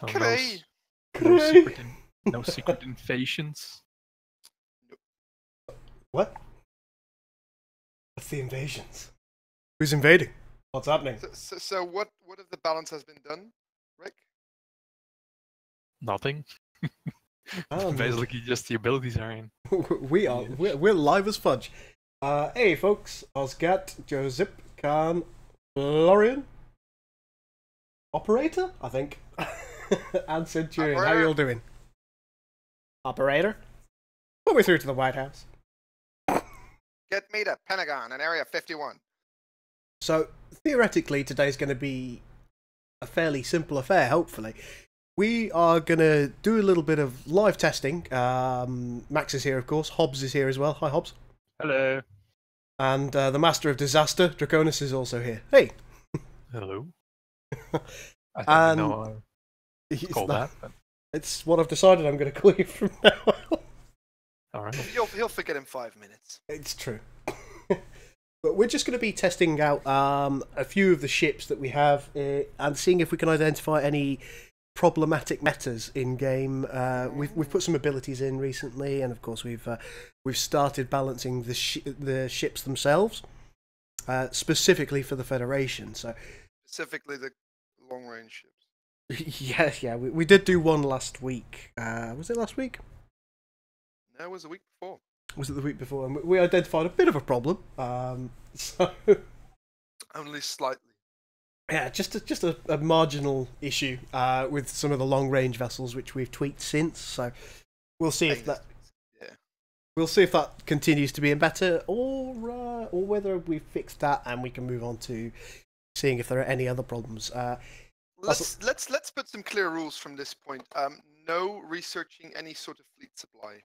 So Cray. no secret invasions. What? What's the invasions? Who's invading? What's happening? So what if the balance has been done, Rick? Nothing. Basically, just the abilities are in. We're live as fudge. Hey folks, Osgat, Joseph, Khan, Florian, Operator, I think, and Centurion. Operator. How you all doing? Operator, put me through to the White House. Get me to Pentagon in Area 51. So theoretically, today's going to be a fairly simple affair. Hopefully, we are going to do a little bit of live testing. Max is here, of course. Hobbs is here as well. Hi, Hobbs. Hello. And the Master of Disaster, Draconis, is also here. Hey. Hello. I don't know call that. But... It's what I've decided I'm going to call you from now on. All right. He'll forget in 5 minutes. It's true. But we're just going to be testing out a few of the ships that we have and seeing if we can identify any problematic metas in game. We've put some abilities in recently, and of course we've started balancing the ships themselves, specifically for the Federation. So specifically the long range ships. yeah, we did do one last week. Was it last week? No, it was the week before. Was it the week before? And we identified a bit of a problem. So only slightly. Yeah, just a marginal issue with some of the long range vessels, which we've tweaked since. So we'll see if that continues to be better, or whether we've fixed that and we can move on to seeing if there are any other problems. Let's put some clear rules from this point. No researching any sort of fleet supply.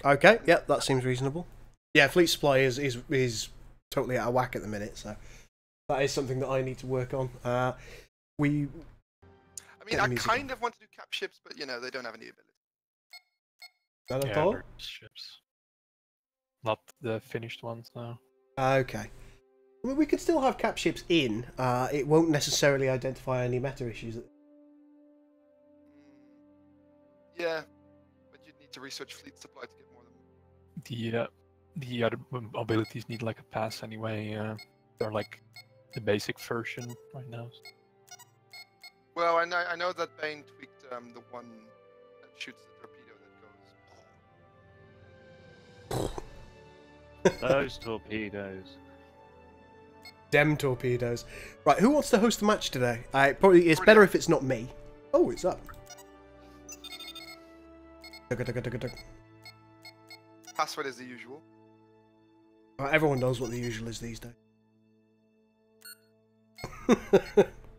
Okay, yeah, that seems reasonable. Yeah, fleet supply is totally out of whack at the minute, so that is something that I need to work on. I kind of want to do cap ships, but you know they don't have any ability. Not at all? Ships. Not the finished ones, no. Okay. I mean, we could still have cap ships in. It won't necessarily identify any meta issues. Yeah, but you'd need to research fleet supply to get more than. The other abilities need like a pass anyway. They're like the basic version right now. Well, I know that Bane tweaked the one that shoots the torpedo that goes. Those torpedoes. Dem torpedoes. Right, who wants to host the match today? It's better if it's not me. Oh, it's up. Password is the usual. Everyone knows what the usual is these days.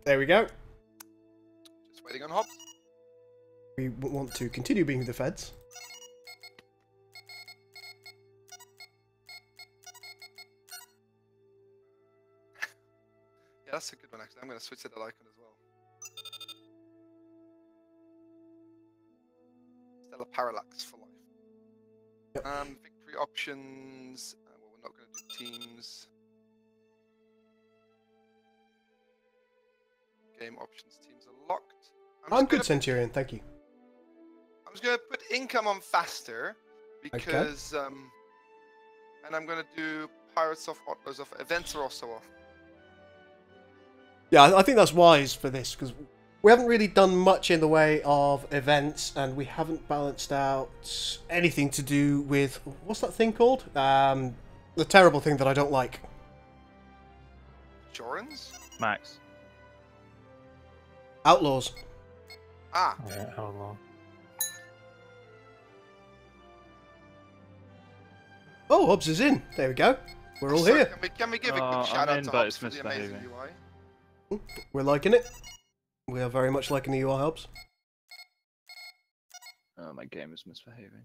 There we go. Just waiting on Hobbs. We want to continue being the feds. Yeah, that's a good one actually. I'm going to switch to that icon as well. Stellar Parallax for life. Yep. Victory options. Well, we're not going to do teams. Game options. Teams are locked. I'm good, Centurion. Thank you. I'm just going to put income on faster because, and I'm going to do Pirates of Otlos off. Events are also off. Yeah, I think that's wise for this, because we haven't really done much in the way of events, and we haven't balanced out anything to do with... What's that thing called? The terrible thing that I don't like. Jorans? Max. Outlaws. Ah. Yeah, how long? Oh, Hobbs is in. There we go. We're all here. Can we give a quick shout out to Hobbs for the amazing UI? We're liking it. We are very much liking the UI, Hobbs. Oh, my game is misbehaving.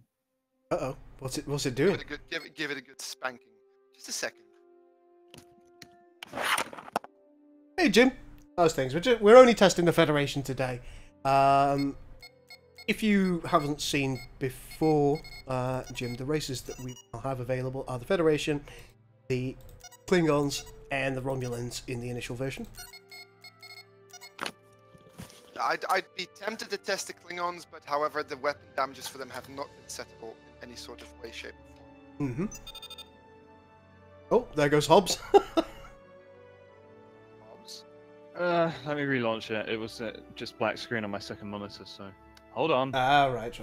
Uh-oh. What's it doing? Give it a good spanking. Just a second. Hey, Jim. How's things? We're only testing the Federation today. If you haven't seen before, Jim, the races that we have available are the Federation, the Klingons, and the Romulans in the initial version. I'd be tempted to test the Klingons, but however, the weapon damages for them have not been settable in any sort of way, shape, or form. Oh, there goes Hobbs. Hobbs? Let me relaunch it. It was just black screen on my second monitor, so hold on. Ah, right.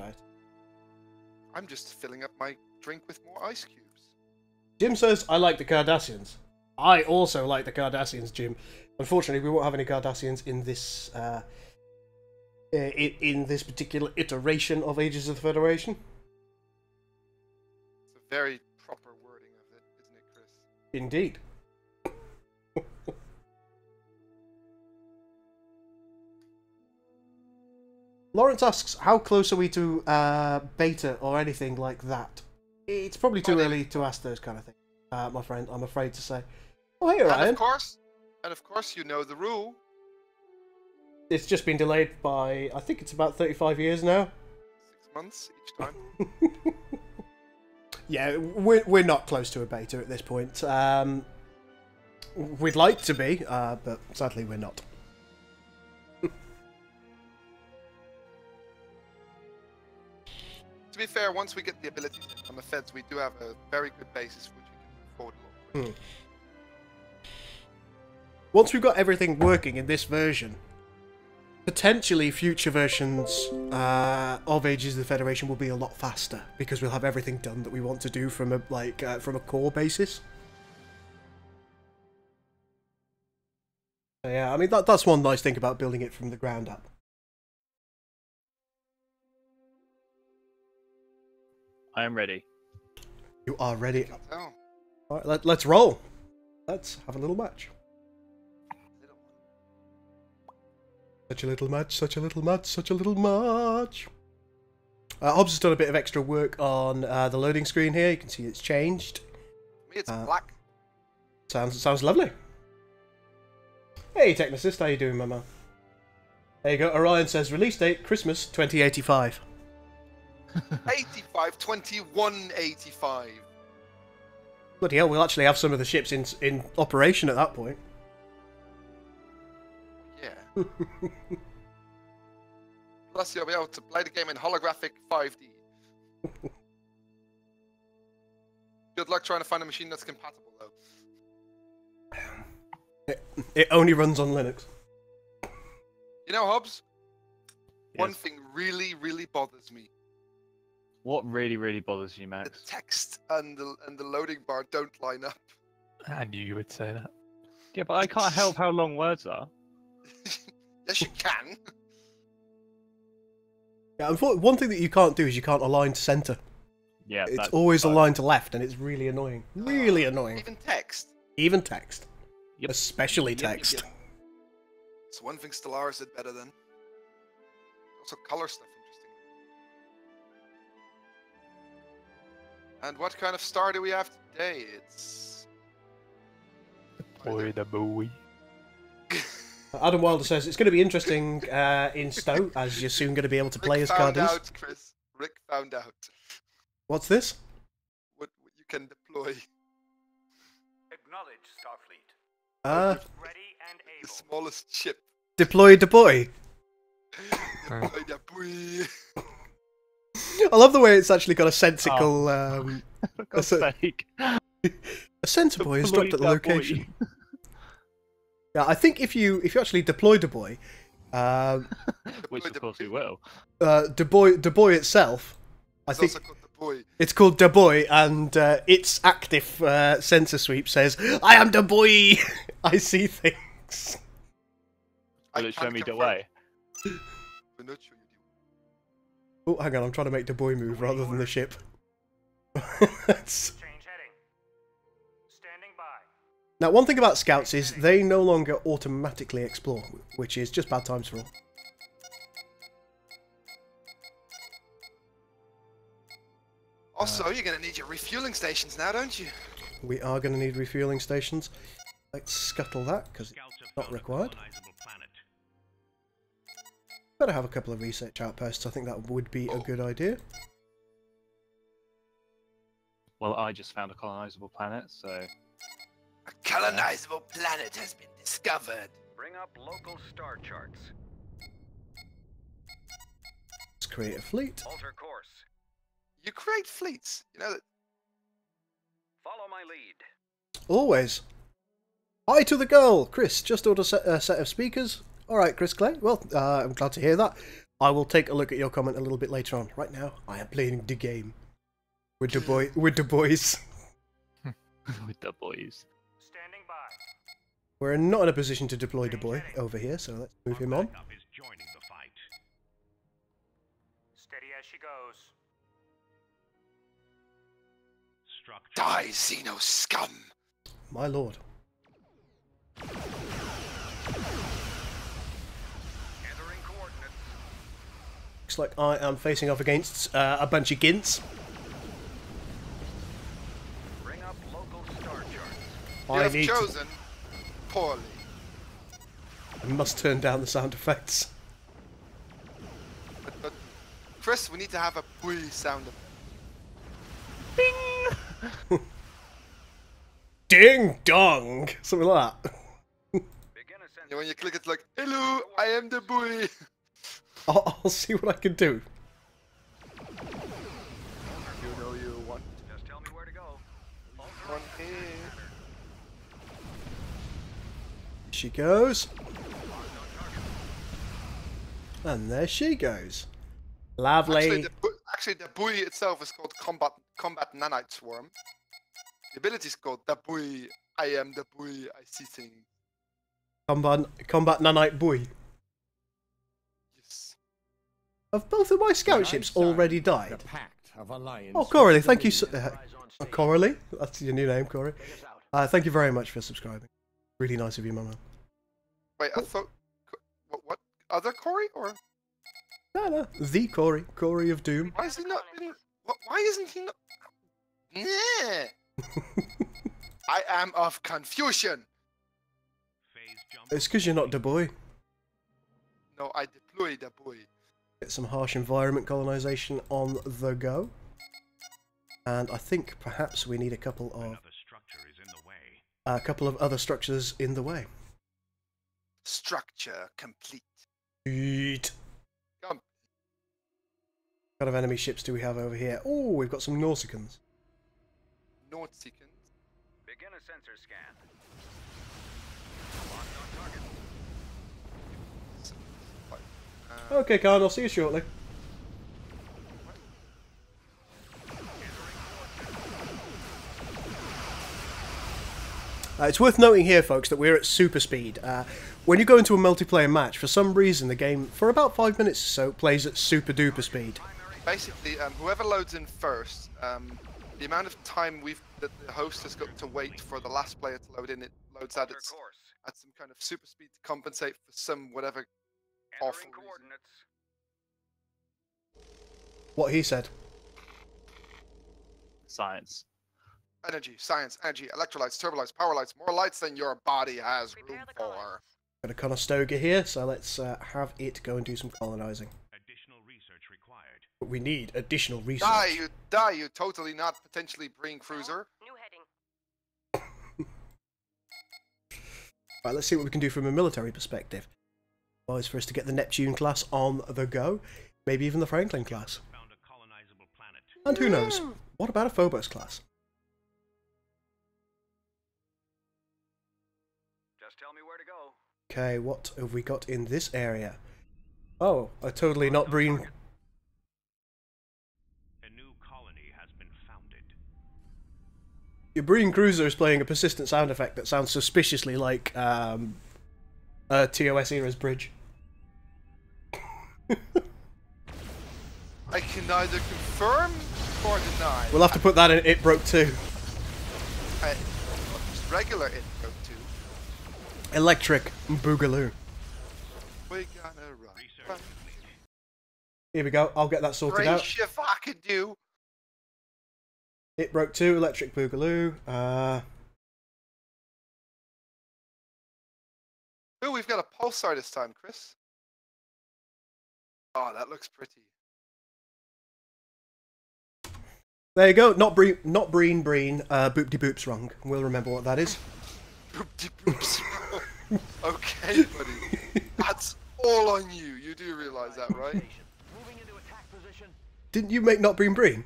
I'm just filling up my drink with more ice cubes. Jim says, I like the Cardassians. I also like the Cardassians, Jim. Unfortunately, we won't have any Cardassians in this in this particular iteration of Ages of the Federation. It's a very proper wording of it, isn't it, Chris? Indeed. Lawrence asks, how close are we to beta or anything like that? It's probably too early to ask those kind of things, my friend, I'm afraid to say. Oh, hey, Ryan. And of course, you know the rule. It's just been delayed by, I think it's about 35 years now. 6 months each time. Yeah, we're not close to a beta at this point. We'd like to be, but sadly we're not. To be fair, once we get the abilities on the feds, we do have a very good basis which we can move forward a lot. Once we've got everything working in this version, potentially future versions of Ages of the Federation will be a lot faster because we'll have everything done that we want to do from a from a core basis. So yeah, I mean that's one nice thing about building it from the ground up. I am ready. You are ready. Oh. All right, let's roll. Let's have a little match. Such a little match, such a little match, such a little match. Hobbs has done a bit of extra work on the loading screen here. You can see it's changed. For me, it's black. Sounds lovely. Hey, Technicist, how you doing, my man? There you go. Orion says release date Christmas 2085. 85, 2185. Bloody hell, we'll actually have some of the ships in operation at that point. Yeah. Plus, you'll be able to play the game in holographic 5D. Good luck trying to find a machine that's compatible, though. It only runs on Linux. You know, Hobbs? Yes. One thing really, really bothers me. What really bothers you, The Max? text and the loading bar don't line up. I knew you would say that. Yeah, but I can't help how long words are. Yes, you can. Yeah, one thing that you can't do is you can't align to center. Yeah, It's that's always fine. aligned to left, and it's really annoying. Really annoying. Even text. Even text. Yep. Especially Yep, yep, text. yep. So one thing Stellaris did better than. Also color stuff, interesting. And what kind of star do we have today? It's... Boy, the boy. Adam Wilder says it's going to be interesting in Stowe, as you're soon going to be able to play as found Cardis. out, Chris. Rick found out What's this? what you can deploy. Acknowledge, Starfleet. Ready and The able. smallest ship. Deploy the boy. Deploy the boy. I love the way it's actually got a sensical. For God's sake. A sensor boy is dropped at the Deploy that boy. location. Yeah, I think if you actually deploy the boy, Which of course we will. the boy itself, I It's think also called the boy. it's called the boy, and its active sensor sweep says, "I am the boy. I see things." Will it show can't me the confirm. way? We're not sure you Oh, hang on, I'm trying to make the boy move rather than the ship. That's- Change heading. Standing by. Now, one thing about scouts is they no longer automatically explore, which is just bad times for all. Also, you're going to need your refueling stations now, don't you? We are going to need refueling stations. Let's scuttle that, because it's not required. Better have a couple of research outposts, I think that would be a good idea. Well, I just found a colonizable planet, so... A colonizable planet has been discovered. Bring up local star charts. create a fleet. Alter course. You create fleets. You know that. Follow my lead. Always. Hi to the girl! Chris, just ordered a set of speakers. Alright, Chris Clay. Well, I'm glad to hear that. I will take a look at your comment a little bit later on. Right now, I am playing the game. With the boys. With the boys. Standing by. We're not in a position to deploy the boy over here, so let's move him on. Is joining the fight. Steady as she goes. Structure. Die, Xeno scum! My lord. Entering coordinates. Looks like I am facing off against a bunch of gints. Bring up local star charts. You have chosen poorly. I must turn down the sound effects. But Chris, we need to have a bui sound effect. Bing! Ding dong! Something like that. Begin ascent. Yeah, when you click, it's like, hello, I am the bui. I'll see what I can do. You know you want Just tell me where to go. one here. She goes. And there she goes. Lovely. Actually, the bui itself is called combat nanite swarm. The ability is called the bui. I am the bui. I see things. Combat nanite buoy. Yes. Have both of my scout ships already died? The pact of alliance. Oh, Coralie, thank you so... Coralie? That's your new name, Corey. Thank you very much for subscribing. Really nice of you, my man. Wait, I thought. What? Other Corey or? No. The Corey. Corey of Doom. Why is he not? Why isn't he not? Nah. I am of confusion. Phase jump. It's because you're not the boy. No, I deploy the boy. Get some harsh environment colonization on the go. And I think perhaps we need a couple of other structures in the way. Structure complete. Sweet. Come. What kind of enemy ships do we have over here? Oh, we've got some Nausicans. North Seekins. Begin a sensor scan. Locked on target. Okay, Khan, I'll see you shortly. It's worth noting here, folks, that we're at super speed. When you go into a multiplayer match, for some reason the game, for about 5 minutes or so, plays at super duper speed. Basically, whoever loads in first, the amount of time that the host has got to wait for the last player to load in, it loads at some kind of super speed to compensate for some whatever awful reason. What he said. Science. Energy, science, energy, electrolytes, turbolights, power lights, more lights than your body has room for. Got a Conestoga here, so let's have it go and do some colonizing. Additional research required. But we need additional research. Die, you totally not potentially Breen cruiser. New heading. Right, let's see what we can do from a military perspective. Wise for us to get the Neptune class on the go, maybe even the Franklin class. Found a colonizable planet. And who knows? What about a Phobos class? Just tell me where to go. Okay, what have we got in this area? Oh, a totally not Breen. A new colony has been founded. Your Breen cruiser is playing a persistent sound effect that sounds suspiciously like TOS era's bridge. I can neither confirm or deny. We'll have to put that in It Broke 2. Just regular It Broke 2. Electric Boogaloo. We gonna run. Here we go, I'll get that sorted out. Brace if I could do. It Broke 2, Electric Boogaloo. Ooh, we've got a pulsar this time, Chris. Oh, that looks pretty. There you go, not Breen, Boop-de Boop's wrong. We'll remember what that is. Boop-de-boops. Okay, buddy. That's all on you. You do realize that, right? Didn't you make not Breen Breen?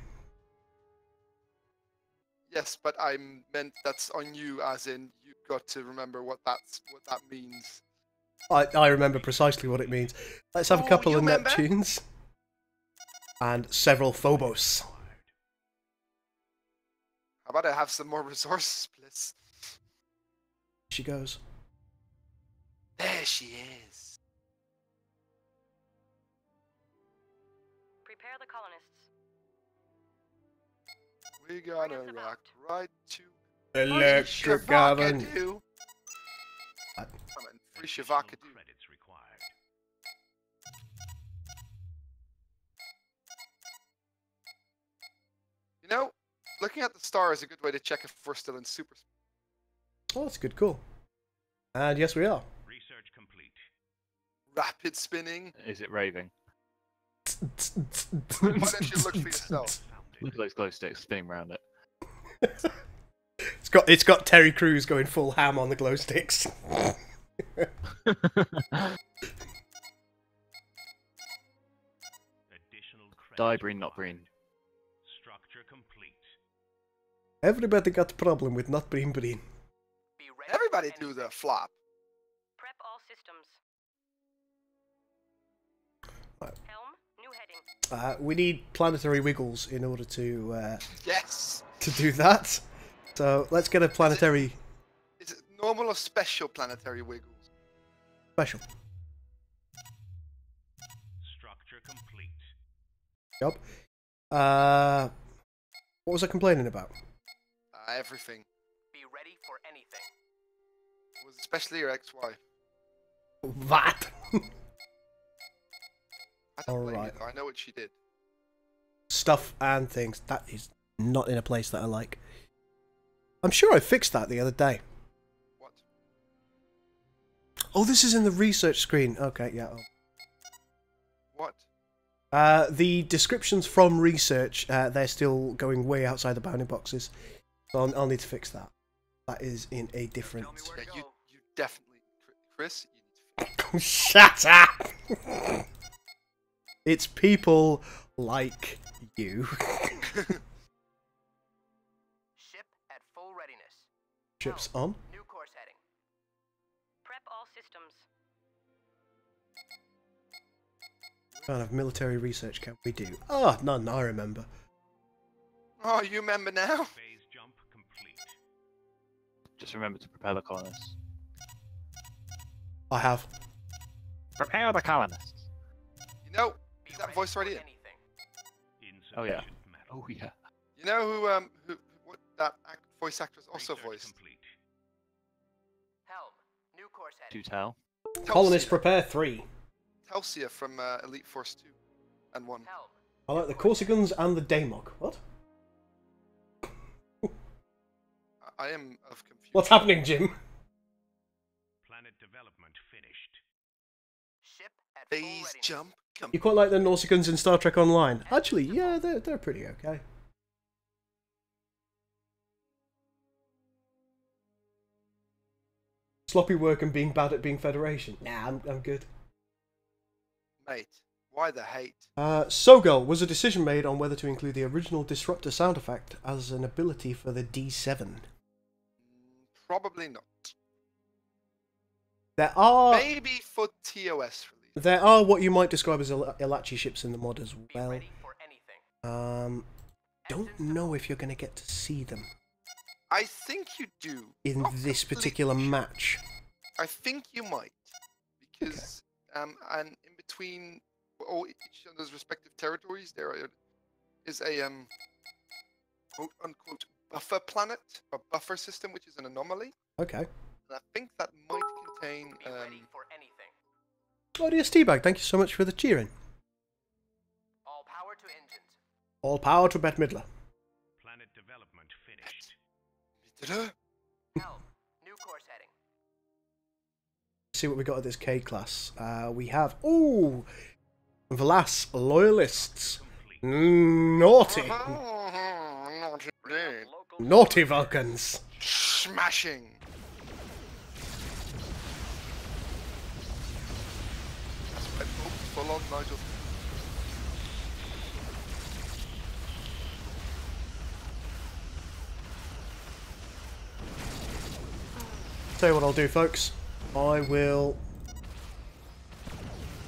Yes, but I meant that's on you, as in you've got to remember what that means. I remember precisely what it means. Let's have a couple you of remember? Neptunes. And several Phobos. How about I have some more resources, please? She goes. There she is. Prepare the colonists. We're gonna Bring us rock right to Electric Oven. Shavakadu. What? Free Shavakadu. Credits required. You know, looking at the star is a good way to check if we're still in super speed. Oh, that's a good call. And yes, we are. Research complete. Rapid spinning. Is it raving? Why don't you look for yourself? Look at those glow sticks spinning around it. It's got Terry Crews going full ham on the glow sticks. Additional credits Die Breen, not required. Breen. Structure complete. Everybody got a problem with not Breen Breen. Be ready Everybody for do the anything. flop. Prep all systems. Right. Helm, new heading. We need planetary wiggles in order to Yes. do that. So let's get a planetary Is it normal or special planetary wiggles? special. Structure complete. Job. What was I complaining about? Everything. Be ready for anything. Was it especially your ex-wife? That. I don't blame you, Alright. though. I know what she did. Stuff and things. That is not in a place that I like. I'm sure I fixed that the other day. What? Oh, this is in the research screen. Okay, yeah. What? The descriptions from research, they're still going way outside the bounding boxes. So I'll need to fix that. That is in a different... Yeah, you definitely... Chris, you need to fix Shut up! It's people like you. Ship at full readiness. Ships on. New course heading. Prep all systems. What kind of military research can we do? Ah, none, I remember. Oh, you remember now? Phase jump complete. Just remember to prepare the colonists. I have. Prepare the colonists. You know, Be is that ready voice for already in? anything. Oh, yeah. Insufficient metal. Oh yeah. You know what that voice actress also Research voiced? complete. Helm, new course heading. Do tell. Colonists prepare 3. Telsia from Elite Force 2 and 1. Helm. I like the Corsicans and the Daemok. What? I am of confusion. What's happening, Jim? Planet development finished. Ship at full Phase readiness. jump complete. You quite like the Norsicans in Star Trek Online? Actually, yeah, they're pretty okay. Sloppy work and being bad at being Federation. Nah, I'm good. Mate, why the hate? Sogol, was a decision made on whether to include the original Disruptor sound effect as an ability for the D7. Probably not. There are Maybe for TOS release. there are what you might describe as Ilachi ships in the mod as Be well. ready for anything. Don't know if you're going to get to see them I think you do. in Not this completely particular sure. match. I think you might, because and in between all each of those respective territories, there is a quote unquote buffer planet or buffer system, which is an anomaly. Okay. And I think that might contain Be ready for anything. Claudius Teabag, thank you so much for the cheering. All power to engines. All power to Bette Midler. Planet development finished. Helm, new course heading. See what we got at this K class. We have Vlas loyalists. Naughty, naughty Vulcans. Smashing. That's right, folks. Full on Nigel. Tell you what I'll do, folks. I will...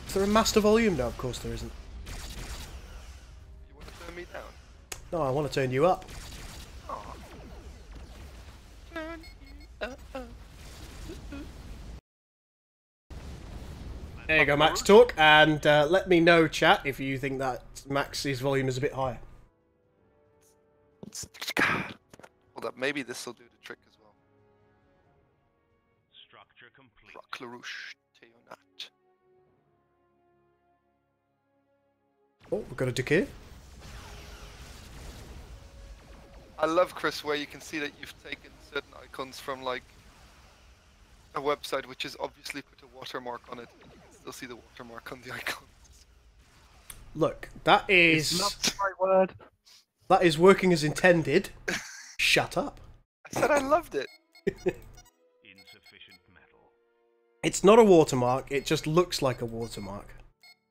Is there a master volume? No, of course there isn't. You want to turn me down? No, I want to turn you up. Aw. Turn you up. There you go, Max. Talk, and let me know, chat, if you think that Max's volume is a bit higher. Hold up, maybe this will do the trick as well. Structure complete. Rock LaRouche, Teonat. Oh, we've got a decay. I love, Chris, where you can see that you've taken certain icons from like a website which has obviously put a watermark on it, and you can still see the watermark on the icon. Look, that is... It's not the right word. That is working as intended. Shut up. I said I loved it. Insufficient metal. It's not a watermark, it just looks like a watermark.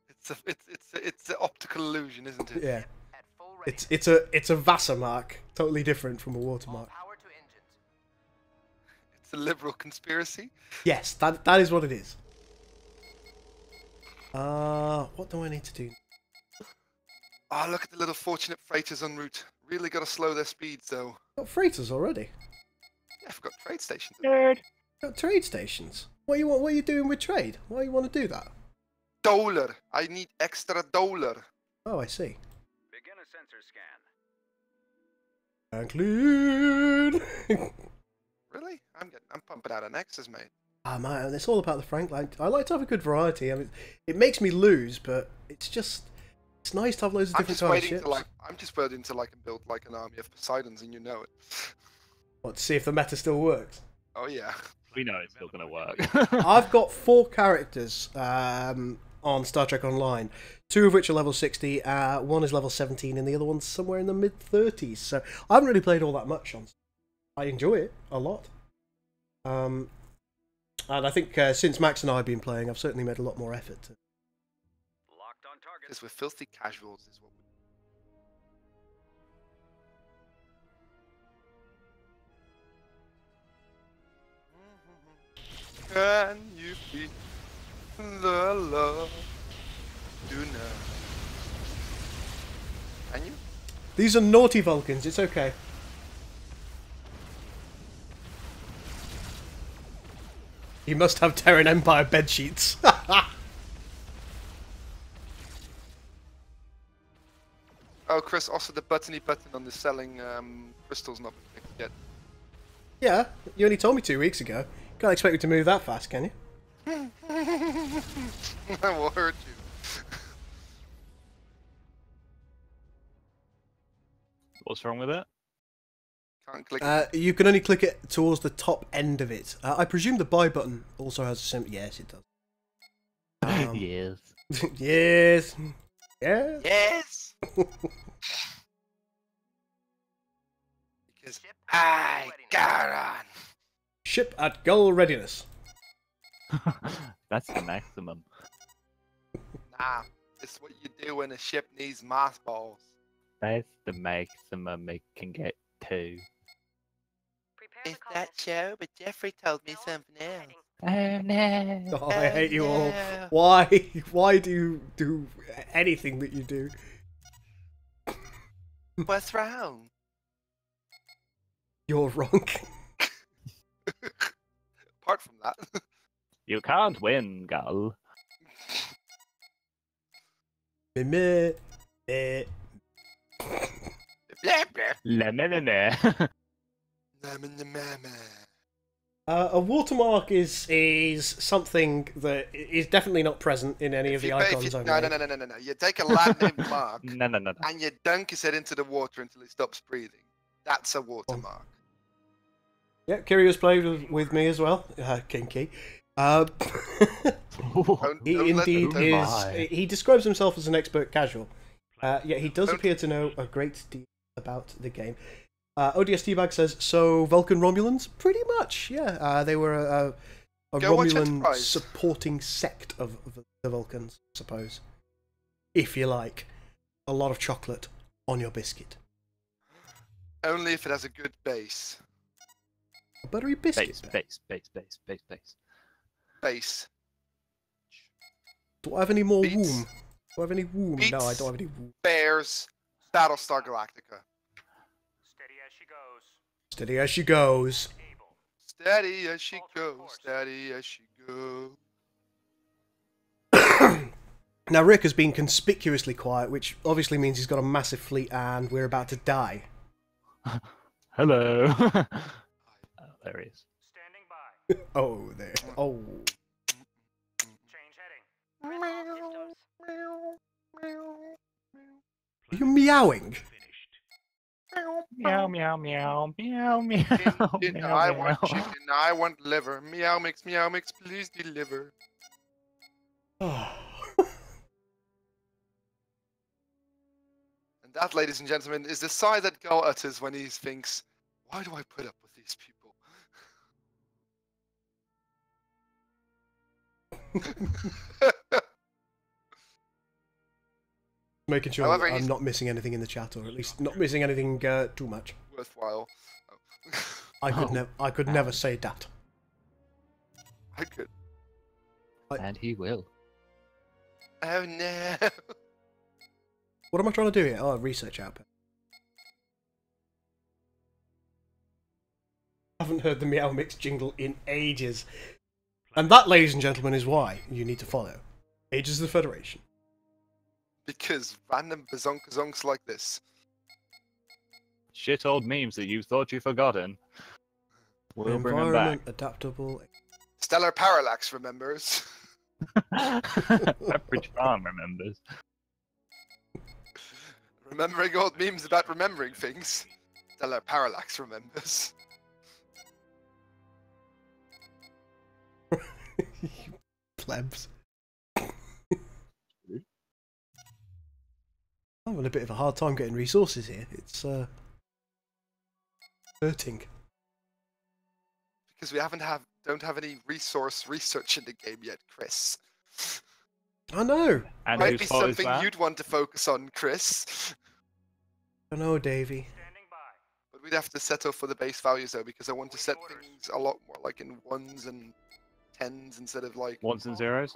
It's an optical illusion, isn't it? Yeah. It's a Wassermark. Totally different from a watermark. It's a liberal conspiracy. Yes, that is what it is. What do I need to do? Oh, look at the little fortunate freighters en route. Really got to slow their speeds, though. Got freighters already. Yeah, I've got trade stations. Nerd. Got trade stations. What are you doing with trade? Why you want to do that? Dollar. I need extra dollar. Oh, I see. Begin a sensor scan. And clean. Really? I'm pumping out an X's, mate. Ah, man, it's all about the Frank. I like to have a good variety. I mean, it makes me lose, but it's nice to have loads of different kinds of ships. I'm just waiting till I can build like an army of Poseidons, and you know it. What, to see if the meta still works? Oh yeah. We know it's still gonna work. I've got 4 characters on Star Trek Online, 2 of which are level 60, one is level 17, and the other one's somewhere in the mid-30s. So I haven't really played all that much on. I enjoy it a lot. And I think since Max and I have been playing, I've certainly made a lot more effort to. Locked on target. Because we're filthy casuals, is what we. Can you feel the love tonight? Can you? These are naughty Vulcans, it's okay. You must have Terran Empire bedsheets. Oh, Chris, also the buttony button on the selling crystals not been fixed yet. Yeah, you only told me 2 weeks ago. Can't expect me to move that fast, can you? I will hurt you. What's wrong with it? Can't click. You can only click it towards the top end of it. I presume the buy button also has a symbol. Yes, it does. Yes. Yes. Yeah. Yes. Because I got on. Ship at goal readiness. That's the maximum. Nah, it's what you do when a ship needs mothballs. That's the maximum it can get to. Prepare It's the call. that show, but Geoffrey told me something else. Oh no. Oh, I hate you all. no. Why do you do anything that you do? What's wrong? You're wrong. Apart from that. You can't win, Gul. Meh, meh, meh. Blah, blah. La na na na. A watermark is something that is definitely not present in any of the icons I've No. made. You take a lad named Mark No. and you dunk his head into the water until he stops breathing. That's a watermark. Yeah, Kirio's played with me as well. Kinky. He Don't let indeed them is. lie. He describes himself as an expert casual. Yet he does appear to know a great deal about the game. ODS Teabag says, so Vulcan Romulans? Pretty much, yeah. They were a Go watch Romulan Enterprise. supporting sect of the Vulcans, I suppose. If you like. A lot of chocolate on your biscuit. Only if it has a good base. Buttery biscuit. Base. Base. Do I have any more Beats. womb? Do I have any womb? No, I Beats. don't have any womb. Bears. Battlestar Galactica. Steady as she goes. Steady as she goes. Able. Steady as she goes. Steady as she goes. Now Rick has been conspicuously quiet, which obviously means he's got a massive fleet and we're about to die. Hello. Oh, there he is. Standing by. Oh, there. Oh. Change heading. Prep all systems. Are you meowing? Finished. Meow, meow, meow, meow, meow. I want chicken. I want liver. Meow mix, please deliver. And that, ladies and gentlemen, is the sigh that Gull utters when he thinks, why do I put up with these people? Making sure However, I'm he's- not missing anything in the chat, or at least not missing anything too much. Worthwhile. I could never say that. I could. And he will. Oh no. What am I trying to do here? Oh, research output. I haven't heard the Meow Mix jingle in ages. And that, ladies and gentlemen, is why you need to follow Ages of the Federation. Because random bazonkazonks like this. Shit old memes that you thought you'd forgotten. We'll bring them back. Environment, adaptable. Stellar Parallax remembers. Pepperidge Farm remembers. Remembering old memes about remembering things. Stellar Parallax remembers. You plebs. I'm having a bit of a hard time getting resources here. It's hurting. Because we don't have any research in the game yet, Chris. I know. And Might whose be fault is something that? you'd want to focus on, Chris. I know, Davey. Standing by. But we'd have to settle for the base values though, because I want to set things a lot more like in ones and tens instead of like Ones and zeros?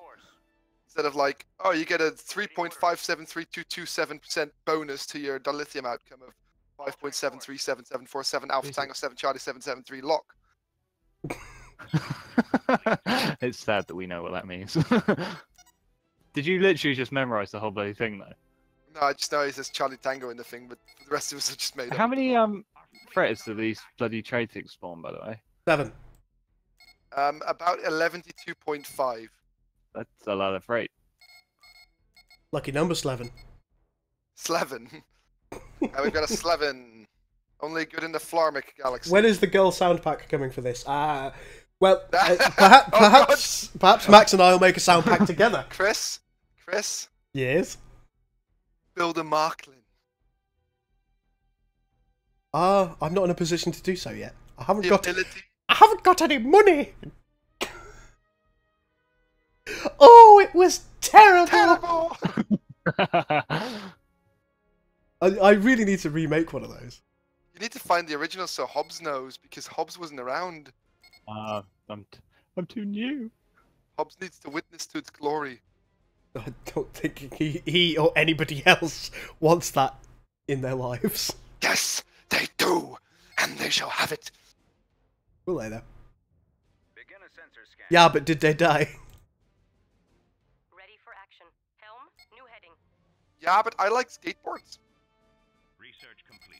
oh, you get a 3.573227% bonus to your dilithium outcome of 5.737747 Alpha Tango 7 Charlie 773 lock. It's sad that we know what that means. Did you literally just memorize the whole bloody thing though? No, I just know it says Charlie Tango in the thing, but the rest of us are just made How up. many threats do these bloody trade things spawn, by the way? 7. About 11.5. That's a lot of freight. Lucky number, Slevin. Slevin. We've got a Slevin. Only good in the Flarmic galaxy. When is the girl sound pack coming for this? Well, Oh, perhaps Max and I will make a sound pack together. Chris, Yes. build a Marklin. I'm not in a position to do so yet. I haven't The got any money. Oh, it was terrible. Terrible. I really need to remake one of those. You need to find the original so Hobbs knows, because Hobbs wasn't around. I'm too new. Hobbs needs to witness to its glory. I don't think he or anybody else wants that in their lives. Yes, they do, and they shall have it. Will they though? Begin a sensor scan. Yeah, but did they die? Ready for action. Helm, new heading. Yeah, but I like skateboards. Research complete.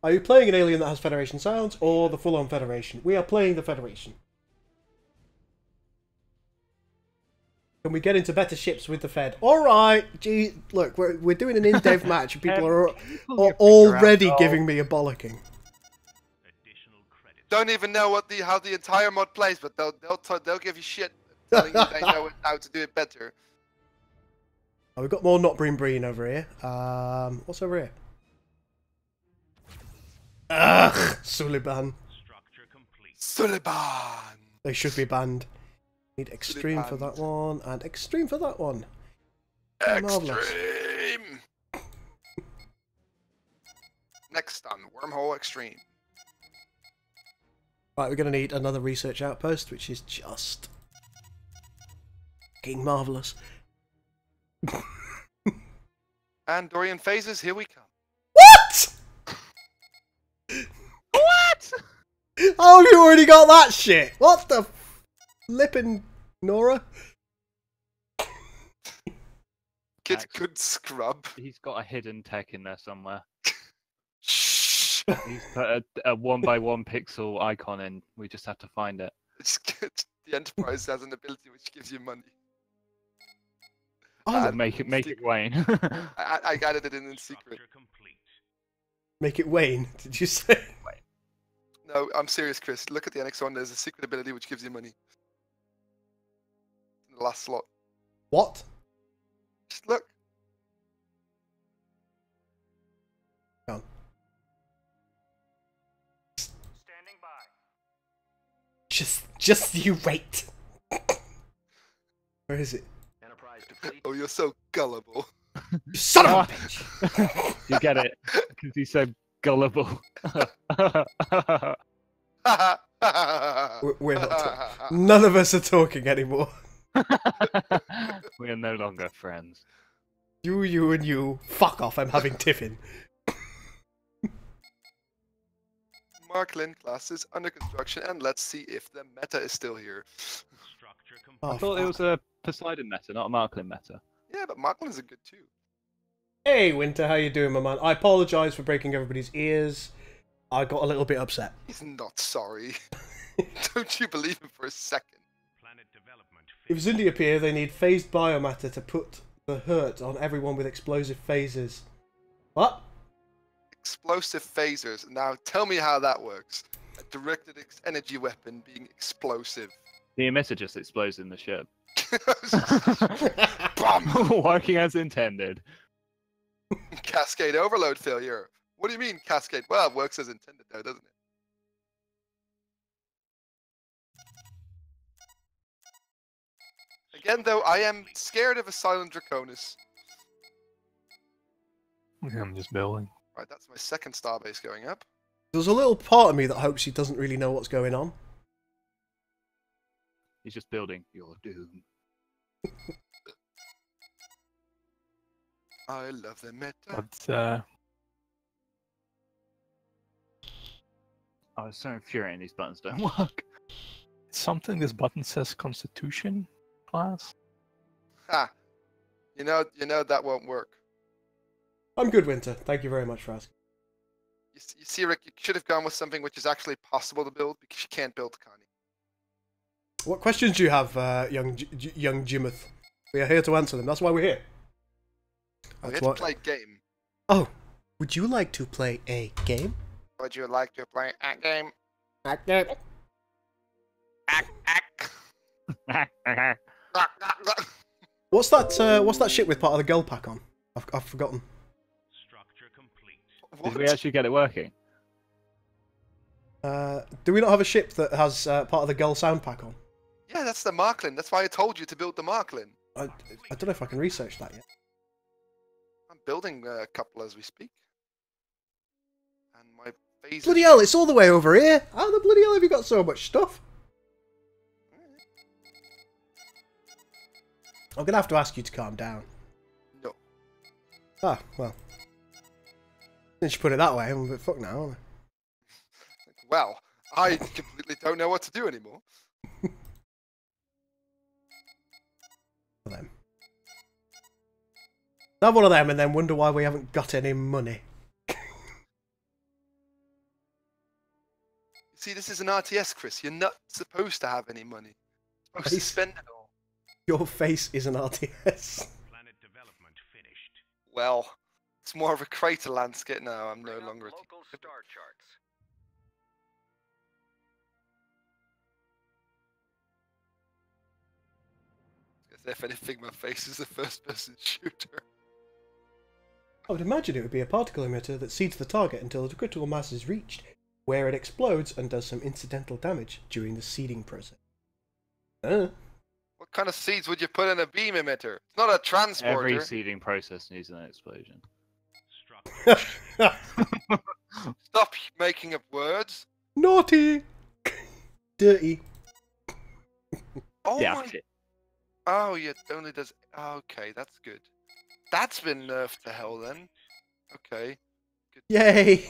Are you playing an alien that has Federation sounds, or the full-on Federation? We are playing the Federation. Can we get into better ships with the Fed? Alright! Gee, look, we're doing an in-dev match and people are already giving me a bollocking. Additional credits. Don't even know how the entire mod plays, but they'll give you shit telling you they know how to do it better. Oh, we've got more Not Breen Breen over here. What's over here? Ugh! Suliban. Structure complete. Suliban. They should be banned. Need extreme for that one, and extreme for that one. Marvelous. Extreme! Next on Wormhole Extreme. Right, we're going to need another research outpost, which is just fucking marvellous. And Dorian phases, here we come. What? What? How have you already got that shit? What the flippin' Nora? Kid's good scrub. He's got a hidden tech in there somewhere. Shh. He's put a 1x1 pixel icon in. We just have to find it. It's good. The Enterprise has an ability which gives you money. Oh, Make it Wayne. I added it in secret. make it Wayne, did you say? No, I'm serious, Chris. Look at the NX1. There's a secret ability which gives you money. In the last slot. What? Just look. Come on. Standing by. Just you wait. Where is it? Enterprise complete. Oh, you're so gullible. You son of a bitch! You get it? Because he's so gullible. We're not none of us are talking anymore. We are no longer friends. You, and you. Fuck off, I'm having tiffin. Marklin class is under construction, and let's see if the meta is still here. Structure complete. Oh, I thought it fuck. was a Poseidon meta, not a Marklin meta. Yeah, but Marklin's are good too. Hey, Winter, how you doing, my man? I apologise for breaking everybody's ears. I got a little bit upset. He's not sorry. Don't you believe him for a second? Planet development. If Zindi appear, they need phased biomatter to put the hurt on everyone with explosive phases. What? Explosive phasers. Now tell me how that works. A directed energy weapon being explosive. The emitter just explodes in the ship. Bomb! Working as intended. Cascade overload failure. What do you mean cascade? Well, it works as intended though, doesn't it? Again though, I am scared of a silent Draconis. I'm just building. Right, that's my second starbase going up. There's a little part of me that hopes he doesn't really know what's going on. He's just building your doom. I love the meta. But Oh, it's so infuriating these buttons don't work. something this button says Constitution class. Ha! You know that won't work. I'm good, Winter. Thank you very much for asking. You see, Rick, you should have gone with something which is actually possible to build because you can't build Connie. What questions do you have, young Jimmoth? We are here to answer them. That's why we're here. We That's had why... to play a game. Oh, would you like to play a game? Would you like to play a game? What's that ship with part of the girl pack on? I've forgotten. Structure complete. What? Did we actually get it working? Do we not have a ship that has part of the girl sound pack on? Yeah, that's the Marklin. That's why I told you to build the Marklin. I don't know if I can research that yet. I'm building a couple as we speak. And my phase. Bloody hell, it's all the way over here! How the bloody hell have you got so much stuff? I'm gonna have to ask you to calm down. No. Ah, well. Since you put it that way, I'm a bit fucked now, aren't I? Well, I completely don't know what to do anymore. For them. Have one of them and then wonder why we haven't got any money. See, this is an RTS, Chris. You're not supposed to have any money. You're supposed to spend it all. Your face is an RTS. Planet development finished. Well, it's more of a crater landscape now. I'm no Bring up longer. local star charts. If anything, my face is a first-person shooter. I would imagine it would be a particle emitter that seeds the target until the critical mass is reached, where it explodes and does some incidental damage during the seeding process. What kind of seeds would you put in a beam emitter? It's not a transporter. Every seeding process needs an explosion. Stop making up words. Naughty! Dirty. Oh Yeah. my... Oh, yeah, it only does... Okay, that's good. That's been nerfed to hell then. Okay. Good. Yay!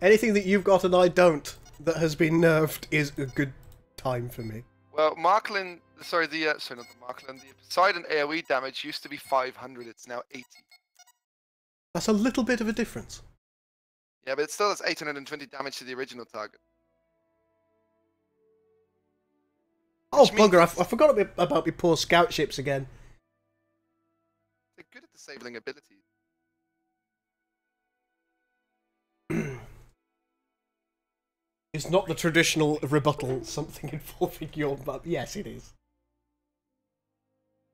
Anything that you've got and I don't that has been nerfed is a good time for me. Well, Marklin... Sorry, sorry, not the Marklin. The Poseidon AoE damage used to be 500. It's now 80. That's a little bit of a difference. Yeah, but it still does 820 damage to the original target. Oh, Which means bugger, I forgot about my poor scout ships again. They're good at disabling abilities. It's not the traditional rebuttal, something involving your map. Yes, it is.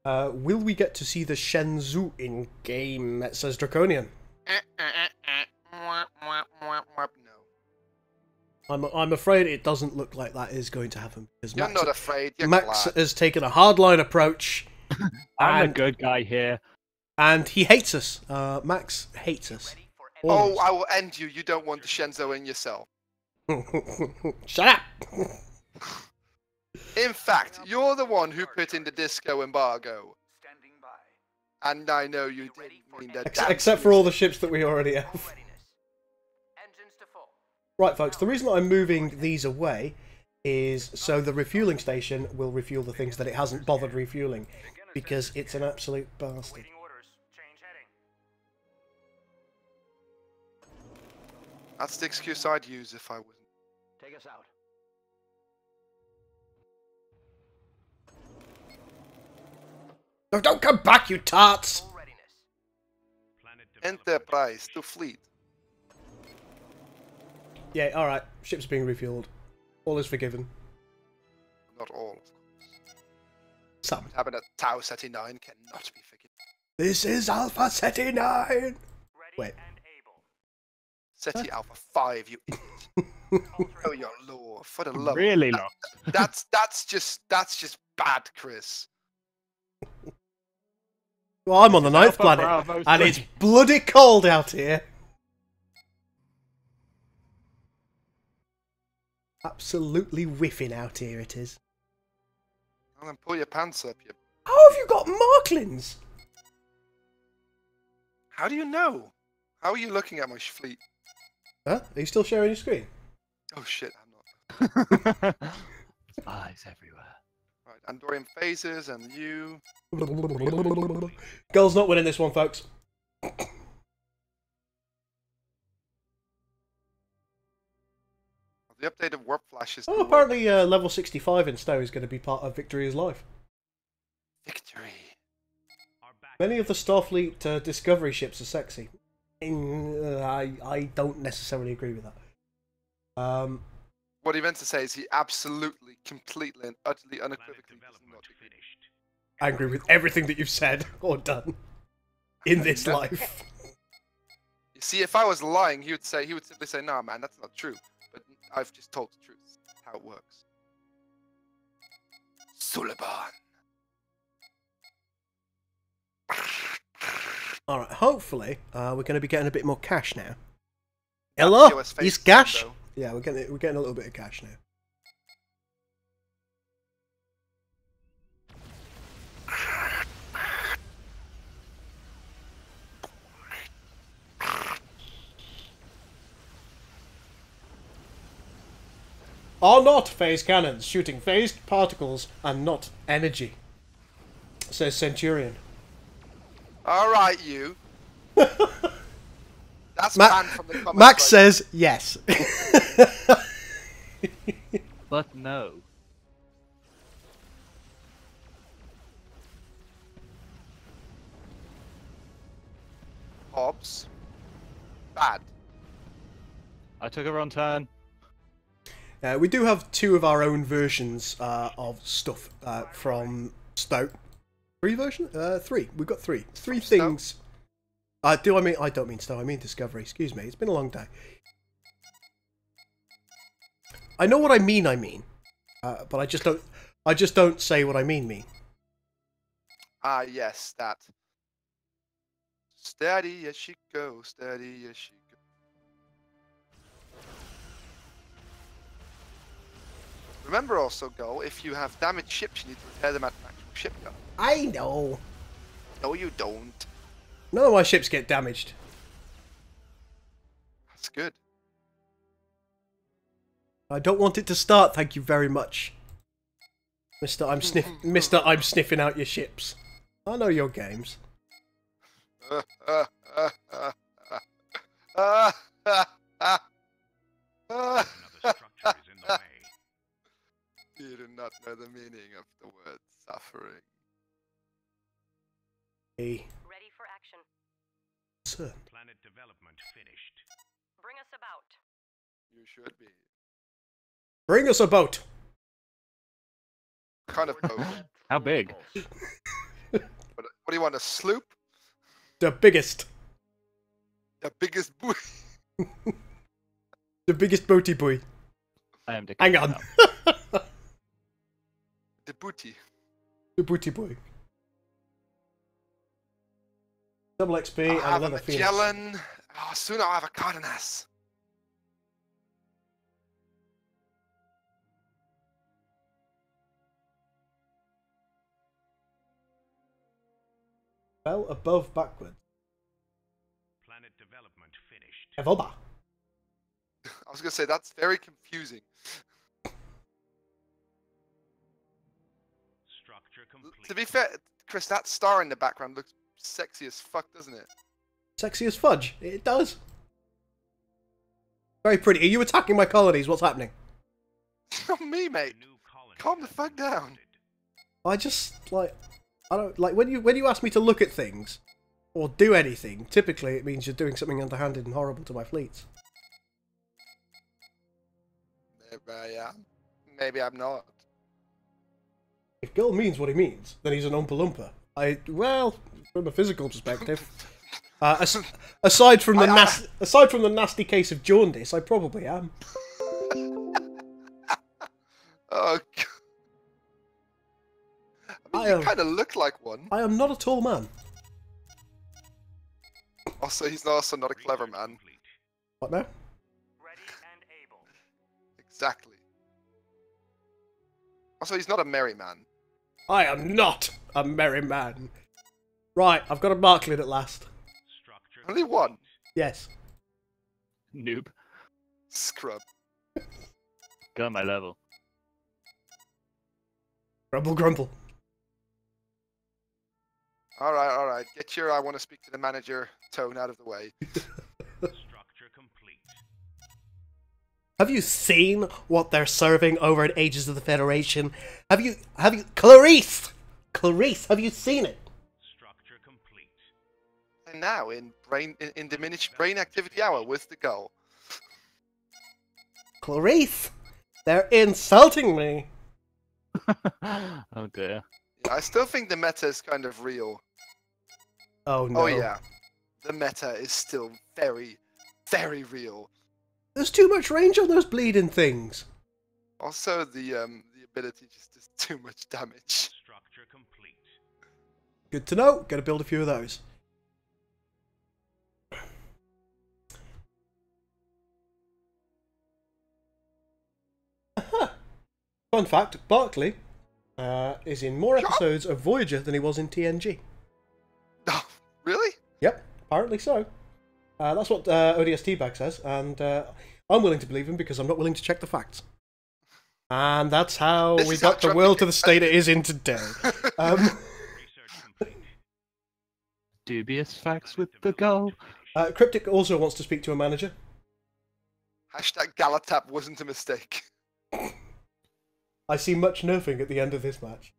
Will we get to see the Shenzhou in game? Says Draconian. No. I'm afraid it doesn't look like that is going to happen because You're not afraid. You're Max glad. has taken a hardline approach. I'm and, the good guy here. and he hates us. Max hates us. Oh, Always. I will end you. You don't want the Shenzhou in yourself. Shut up! In fact, you're the one who put in the disco embargo. Standing by. And I know you didn't mean that. Except for all the ships that we already have. Readiness. Engines to full. Right, folks, the reason I'm moving these away is so the refueling station will refuel the things that it hasn't bothered refueling, because it's an absolute bastard. Waiting orders. Change heading. That's the excuse I'd use if I wasn't. Take us out. No, don't come back, you tarts! Full readiness. Planet development Enterprise to finished. fleet. Yeah, alright, ships being refueled. All is forgiven. Not all. Some. What happened at Tau Ceti 9 cannot be forgiven. This is Alpha Ceti 9! Ready Wait. and able. Ceti Alpha 5, you idiot. Oh, your lord, for the love. Really long. That's just bad, Chris. Well, I'm on the ninth Alpha planet, Bravo and 3. it's bloody cold out here. Absolutely whiffing out here it is. Well, then pull your pants up. You... How have you got Marklins? How do you know? How are you looking at my fleet? Huh? Are you still sharing your screen? Oh shit, I'm not. Spies everywhere. Right, Andorian phases and you. Girl's not winning this one, folks. The updated warp flashes. Oh, apparently level 65 in Stowe is going to be part of Victory is Life. Victory. Our back Many of the Starfleet Discovery ships are sexy. I don't necessarily agree with that. What he meant to say is he absolutely, completely, and utterly, planet unequivocally does development not agree. finished. Angry with everything that you've said or done in this life. You see, if I was lying, he would simply say, "Nah, man, that's not true." But I've just told the truth. That's how it works. Suliban. Alright, hopefully we're going to be getting a bit more cash now. Hello? POS Is faces, cash? though. Yeah, we're getting a little bit of cash now. Are not phase cannons shooting phased particles and not energy? Says Centurion. All right, you. That's Ma- banned from the comments. Max right? says yes. But no. Hobbs. Bad. I took a wrong turn. We do have two of our own versions of stuff from Stoke. Three version? Three. We've got three. Three From Stoke? things. I don't mean Stoke. I mean Discovery. Excuse me. It's been a long day. I know what I mean. But I just don't. I just don't say what I mean. Ah, yes, that. Steady as she goes, steady as she goes. Remember also, Gul, if you have damaged ships, you need to repair them at an actual shipyard. I know. No, you don't. None of my ships get damaged. That's good. I don't want it to start, thank you very much. Mister, I'm sniffing out your ships. I know your games. Another structure is in the way. You do not know the meaning of the word suffering. Hey, Ready for action. sir. Planet development finished. Bring us about. You should be. Bring us a boat. Kind of boat. How big? What do you want, a sloop? The biggest. The biggest boy. The biggest boaty boy. I am Hang on. The booty. The booty boy. Double XP I'll and have a another Phoenix. Magellan. Oh, soon I'll have a Cardenas. Fell above backward. Planet development finished. Evoba. I was going to say, that's very confusing. Structure complete. To be fair, Chris, that star in the background looks sexy as fuck, doesn't it? Sexy as fudge. It does. Very pretty. Are you attacking my colonies? What's happening? Not me, mate. New colony Calm the has fuck been down. founded. I just like I don't like when you ask me to look at things or do anything. Typically, it means you're doing something underhanded and horrible to my fleets. Maybe I am. Maybe I'm not. If Gul means what he means, then he's an Oompa Loompa. Well, from a physical perspective, aside from the nasty case of jaundice, I probably am. Oh, God. I mean, you kind of look like one. I am not a tall man. Also, he's also not a clever Research man. complete. What now? Ready and able. Exactly. Also, he's not a merry man. I am not a merry man. Right, I've got a Marklin at last. Structure Only one. complete. Yes. Noob. Scrub. Got my level. Grumble, grumble. Alright. Get your I want to speak to the manager tone out of the way. Structure complete. Have you seen what they're serving over at Ages of the Federation? Have you, Clarice, have you seen it? Structure complete. And now in diminished brain activity hour with the Gul. Clarice, they're insulting me. Oh dear. Yeah, I still think the meta is kind of real. Oh no. Oh yeah, the meta is still very, very real. There's too much range on those bleeding things. Also, the ability just does too much damage. Structure complete. Good to know. Gotta build a few of those. Fun fact, Barclay is in more episodes of Voyager than he was in TNG. Oh, really? Yep, apparently so. That's what ODS Teabag says, and I'm willing to believe him because I'm not willing to check the facts. And that's how This we is how got the Trump world to became the state it is in today. Research complete. Dubious facts with the Gul. Cryptic also wants to speak to a manager. Hashtag Galatap wasn't a mistake. I see much nerfing at the end of this match.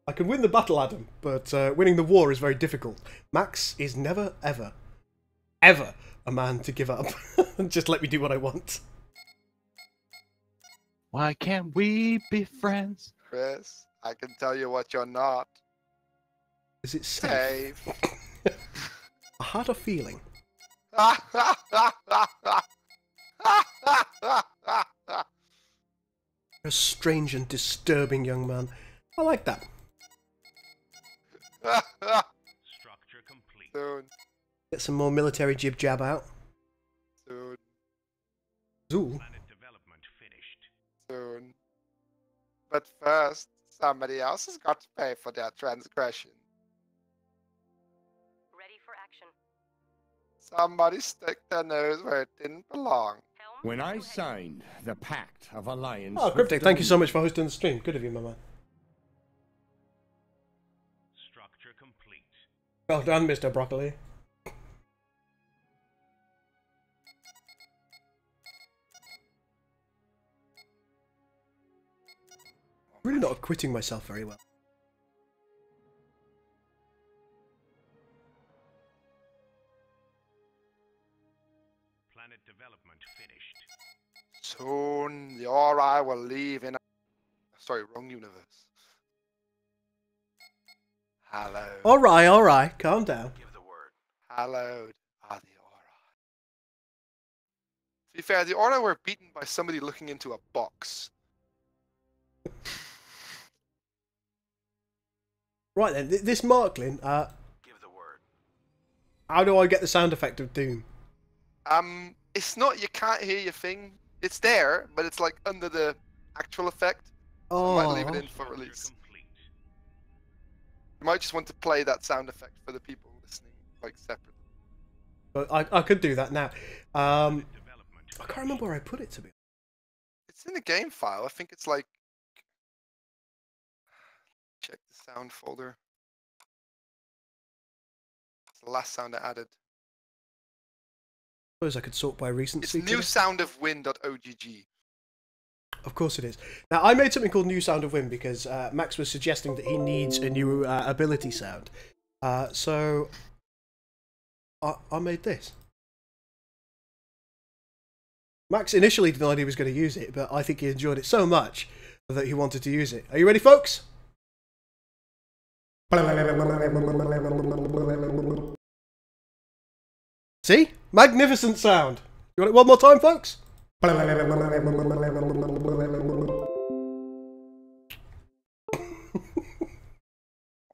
I can win the battle, Adam, but winning the war is very difficult. Max is never, ever, ever a man to give up. Just let me do what I want. Why can't we be friends? Chris, I can tell you what you're not. Is it safe? Dave. I had a feeling. A strange and disturbing young man. I like that. Structure complete. Soon, Get some more military jib jab out. soon, Zool. Planet development finished. soon. But first, somebody else has got to pay for their transgression. Ready for action. Somebody stick their nose where it didn't belong. Helm. When I go ahead. signed the Pact of Alliance. Oh, with Cryptic, the thank you so much Dominion- for hosting the stream. Good of you, my man. Structure complete. Well done, Mr. Broccoli. Really not acquitting myself very well. Planet development finished. Soon, the Ori will leave in. Sorry, wrong universe. Hallowed. Alright, calm down. Give the word. Hallowed are the Ori. To be fair, the Ori were beaten by somebody looking into a box. Right then, this Marklin, Give the word. how do I get the sound effect of Doom? It's not, you can't hear your thing. It's there, but it's like under the actual effect. So I might leave it in for Structure release. complete. You might just want to play that sound effect for the people listening, like separately. But I could do that now. Development I can't remember where I put it to be. It's in the game file. I think it's like. Check the sound folder. It's the last sound I added. Suppose I could sort by It's recency. new sound of win.ogg. Of course it is. Now, I made something called New Sound of Wind because Max was suggesting that he needs a new ability sound. So I made this. Max initially denied he was going to use it, but I think he enjoyed it so much that he wanted to use it. Are you ready, folks? See? Magnificent sound. You want it one more time, folks?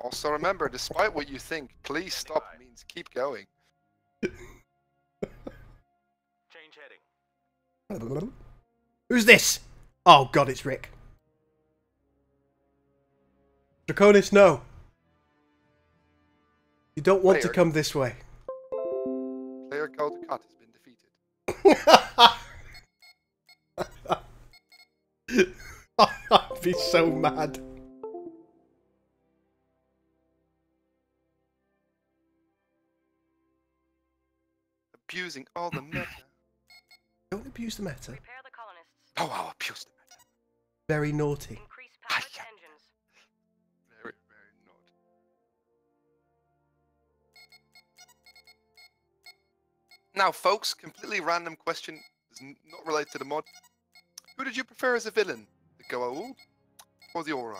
Also remember, despite what you think, please stop means keep going. Change heading. Who's this? Oh god, it's Rick. Draconis, no. You don't want to Player. come this way. Player Caldecott has been defeated. I'd be so mad. Abusing all the meta. Don't abuse the meta. Prepare the colonists. Oh, I'll abuse the meta. Very naughty. Increase power to yeah. engines. Very, very naughty. Now, folks, completely random question, not related to the mod. Who did you prefer as a villain? The Goa'uld or the Ori?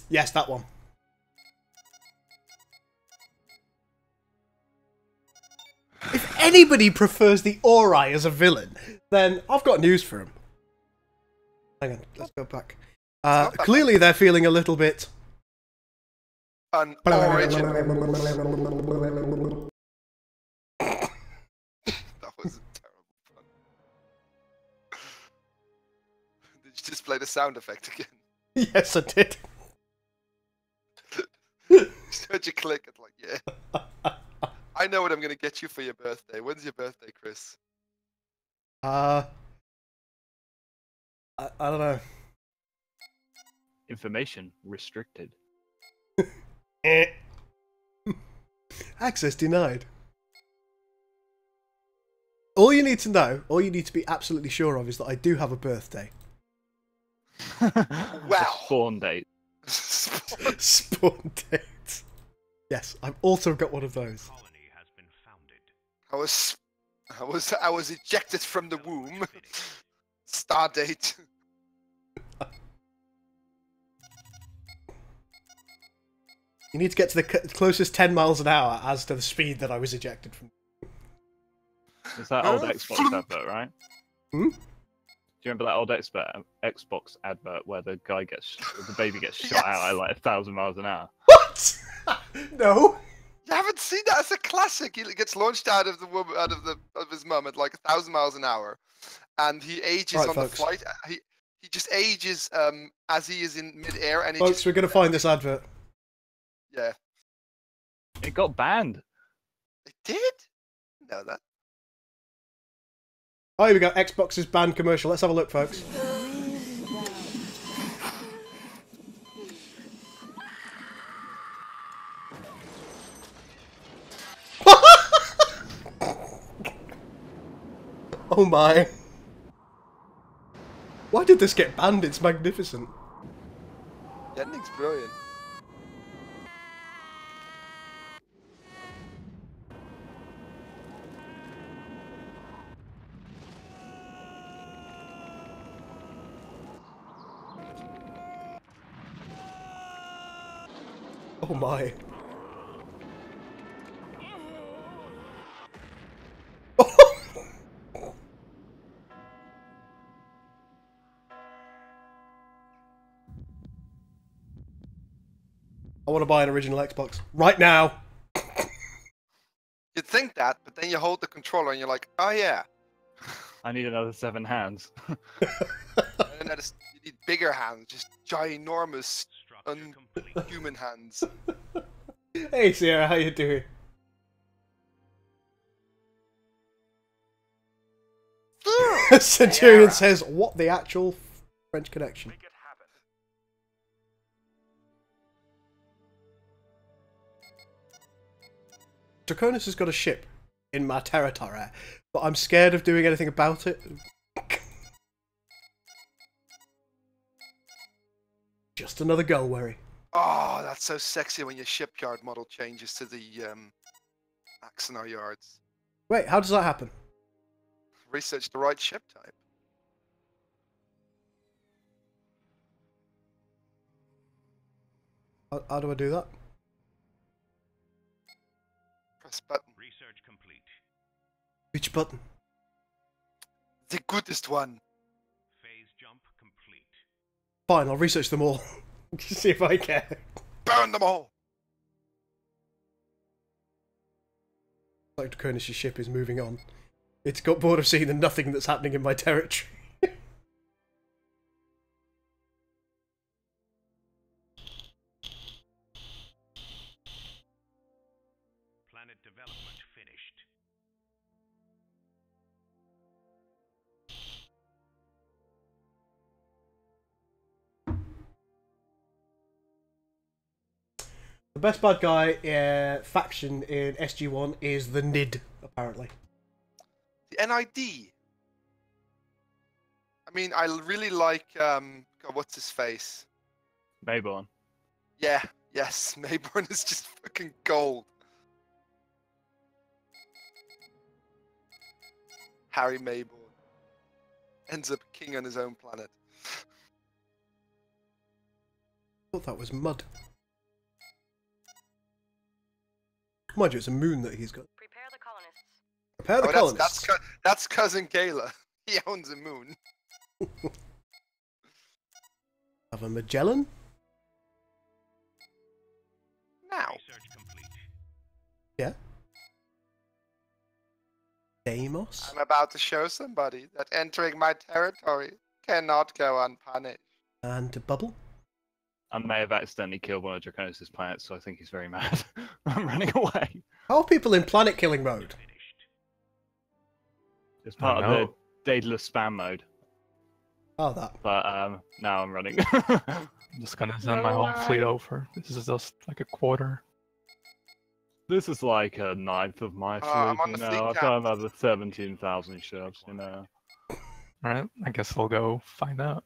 Yes, that one. If anybody prefers the Ori as a villain, then I've got news for him. Hang on, let's go back. Clearly they're feeling a little bit... Unoriginal. That was a terrible pun. Did you just play the sound effect again? Yes, I did. Just heard you click. It's like, yeah. I know what I'm going to get you for your birthday. When's your birthday, Chris? I don't know. Information restricted. Access denied. All you need to know, all you need to be absolutely sure of is that I do have a birthday. Wow. Spawn date. Spawn date. Yes, I've also got one of those. colony has been founded. I was ejected from the womb. Star date. You need to get to the closest 10 miles an hour as to the speed that I was ejected from. It's that old Xbox advert, right? Hmm? Do you remember that old Xbox advert where the baby gets shot out at like 1,000 miles an hour? What? No. You haven't seen that? It's a classic. He gets launched out of his mum at like 1,000 miles an hour, and he ages Right, on folks. the flight. He just ages as he is in mid-air, and Folks, we're going to find this advert. Yeah. It got banned. It did? Know that. Oh, here we go. Xbox's banned commercial. Let's have a look, folks. Oh my. Why did this get banned? It's magnificent. The ending's brilliant. Oh my. I want to buy an original Xbox right now. You'd think that, but then you hold the controller and you're like, oh yeah. I need another 7 hands. And then you need bigger hands, just ginormous, unhuman hands. Hey Sierra, how you doing? Centurion says, what the actual French connection? Make it happen. Draconis has got a ship in my territory, but I'm scared of doing anything about it. Just another gull worry. Oh, that's so sexy when your shipyard model changes to the Axonar yards. Wait, how does that happen? Research the right ship type. How do I do that? Press button. Research complete. Which button? The goodest one. Phase jump complete. Fine, I'll research them all. See if I care. Burn them all. Like Draconis' ship is moving on. It's got bored of seeing the nothing that's happening in my territory. Planet development finished. The best bad guy faction in SG1 is the NID, apparently. The NID. I mean, I really like God, what's his face? Mayborn. Yeah, yes, Mayborn is just fucking gold. Harry Mayborn ends up king on his own planet. I thought that was mud. Mind you, it's a moon that he's got. Prepare the colonists. Prepare the colonists. That's cousin Kayla. He owns a moon. Have a Magellan? Now. Research complete. Yeah. Deimos? I'm about to show somebody that entering my territory cannot go unpunished. And Bubble? I may have accidentally killed one of Draconis' planets, so I think he's very mad. I'm running away. How are people in planet killing mode? Finished. It's part I of know. the daedalus spam mode. Oh, that. But now I'm running. I'm just gonna send my whole fleet over. This is just like a quarter. This is like a ninth of my fleet, I'm on you the know. fleet I've got another 17,000 ships, you know. Alright, I guess we'll go find out.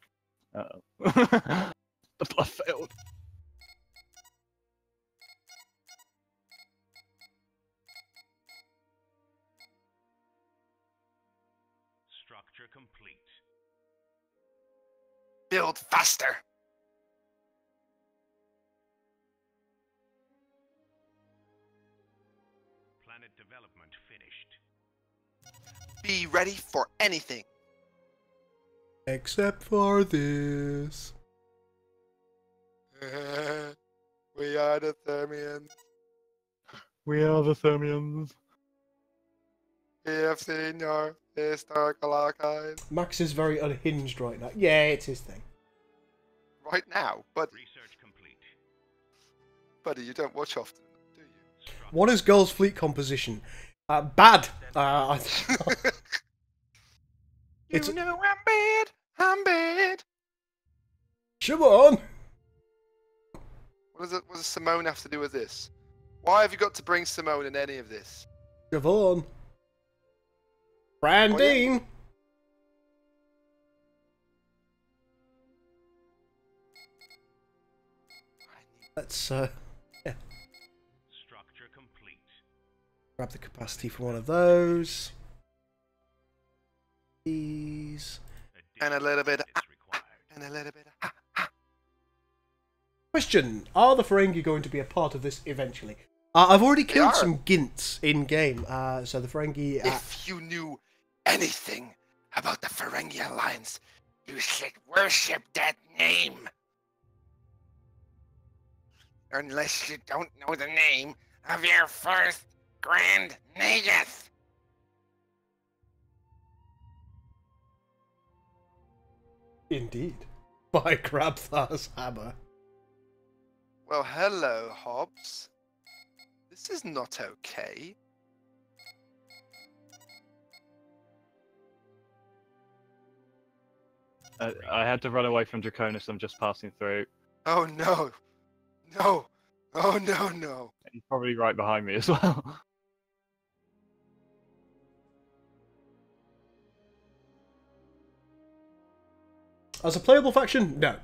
Uh-oh. The bluff failed. Structure complete. Build faster. Planet development finished. Be ready for anything. Except for this. We are the Thermians. We are the Thermians. We have seen your historical archives. Max is very unhinged right now. Yeah, it's his thing. Right now, but Research complete. buddy, you don't watch often, do you? What is Gull's fleet composition? Bad. It's- You know I'm bad. I'm bad. Come on. What does Simone have to do with this? Why have you got to bring Simone in any of this? Siobhan. Brandine. Let's Structure complete. grab the capacity for one of those. These. And a little bit. Is required. And a little bit. Question: are the Ferengi going to be a part of this eventually? I've already They killed are. some Gints in game, so the Ferengi. If you knew anything about the Ferengi Alliance, you should worship that name. Unless you don't know the name of your first Grand Nagus. Indeed. By Grabthar's hammer. Well, hello, Hobbs. This is not okay. I had to run away from Draconis. I'm just passing through. Oh no. No. Oh no, no. He's probably right behind me as well. As a playable faction, no.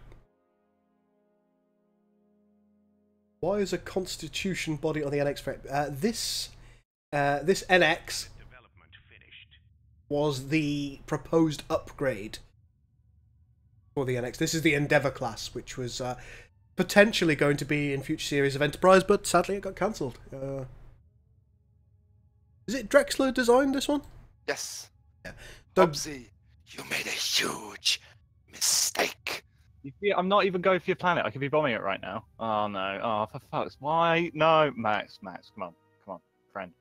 Why is a constitution body on the NX frame? This NX Development finished. was the proposed upgrade for the NX. This is the Endeavour class, which was potentially going to be in future series of Enterprise, but sadly it got cancelled. Is it Drexler designed this one? Yes. Yeah. Doug, Hobbsy, you made a huge mistake. You see, I'm not even going for your planet. I could be bombing it right now. Oh no. Oh, for fuck's why? No, Max, come on, friend.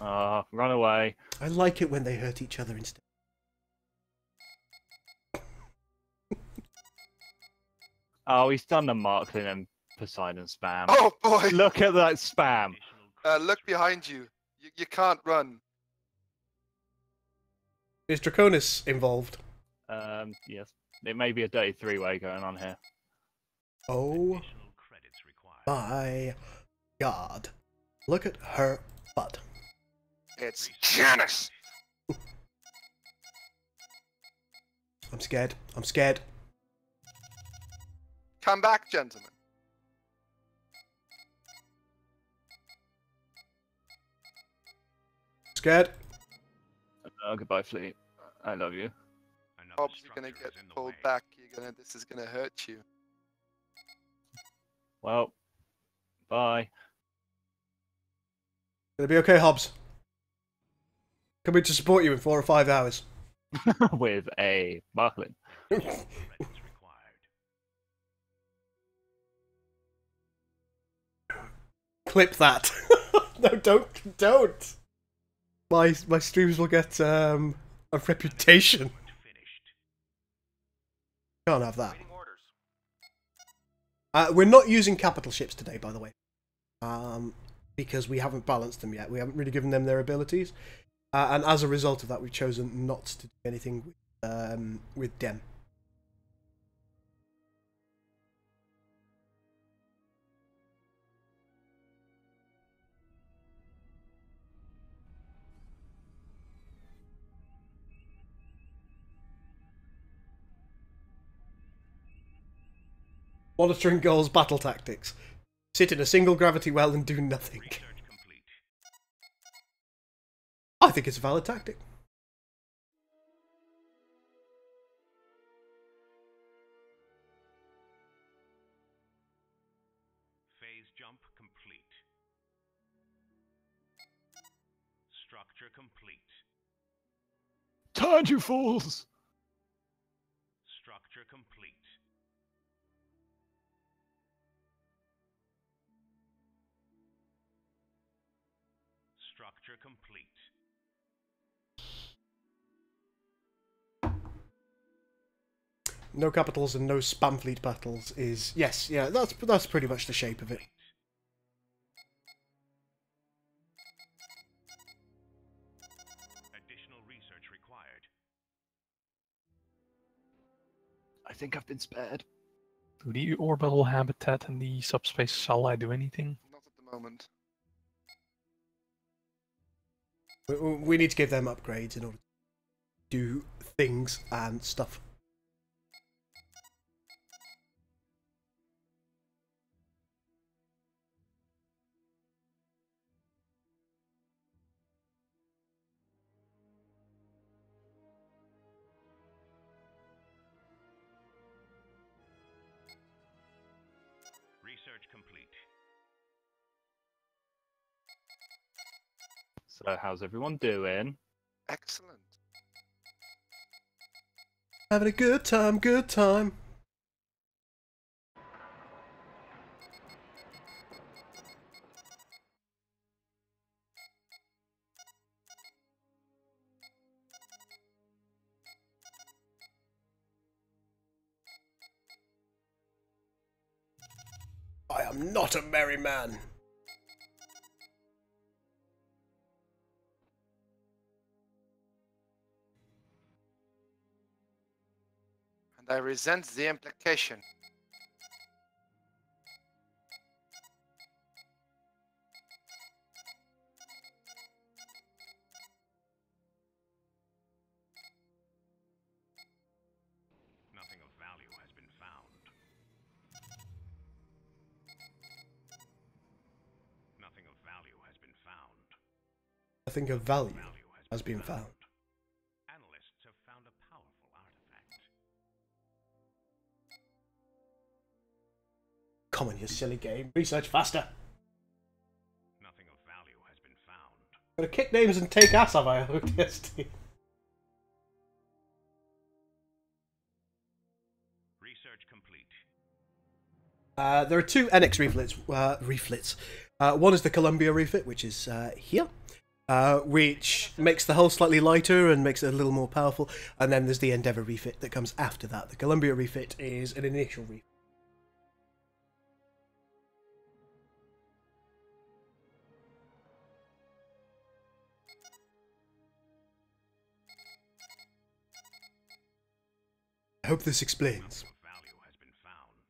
Run away. I like it when they hurt each other instead. Oh, he's done the Marklin and Poseidon spam. Oh boy. Look at that spam. Look behind you. You can't run. Is Draconis involved? Yes. It may be a dirty three-way going on here. Oh Additional credits required. my god. Look at her butt. It's Janice. I'm scared. I'm scared. Come back, gentlemen. Scared. Goodbye, fleet. I love you. Another Hobbs, you're gonna structure get is in the pulled way. back. This is gonna hurt you. Well, bye. Gonna be okay, Hobbs. Coming to support you in 4 or 5 hours. With a Marklin. Credits required. Clip that. No, don't. My streams will get a reputation. Finished. Can't have that. Waiting orders. We're not using capital ships today, by the way, because we haven't balanced them yet. We haven't really given them their abilities, and as a result of that, we've chosen not to do anything with Dem. Monitoring Gull's battle tactics. Sit in a single gravity well and do nothing. Research complete. I think it's a valid tactic. Phase jump complete. Structure complete. Turn, you fools! Structure complete. Structure complete. No capitals and no spam fleet battles is yes, yeah. That's pretty much the shape of it. Additional research required. I think I've been spared. Do the orbital habitat and the subspace satellite do anything? Not at the moment. We need to give them upgrades in order to do things and stuff. Research complete. So how's everyone doing? Excellent. Having a good time, good time. I am not a merry man. And I resent the implication. Nothing of value has been found. Nothing of value has been found. Nothing of value Value has been found. Analysts have found a powerful artifact. Come on, you silly game. Research faster. Nothing of value has been found. Gotta kick names and take ass, have I? OTST. Research complete. There are two NX reflits. One is the Columbia refit, which is here, which makes the hull slightly lighter and makes it a little more powerful. And then there's the Endeavour refit that comes after that. The Columbia refit is an initial refit. I hope this explains. Nothing of value has been found.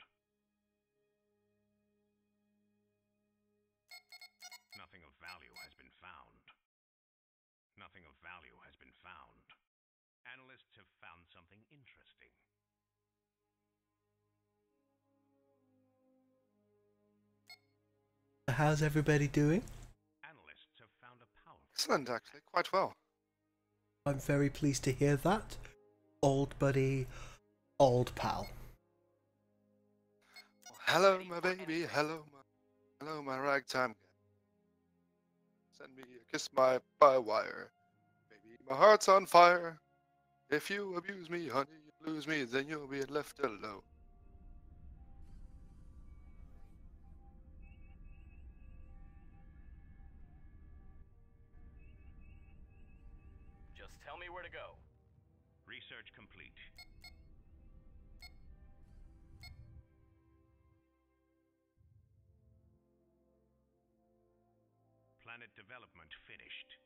Nothing of value has been found. Nothing of value has been found. Analysts have found something interesting. How's everybody doing? Analysts have found a powerful. Excellent, actually. Quite well. I'm very pleased to hear that. Old buddy, old pal. Well, hello, my baby. Hello, my ragtime gal. Send me a kiss by wire. Baby, my heart's on fire. If you abuse me, honey, you lose me, then you'll be left alone. Just tell me where to go. Research complete. Planet development finished.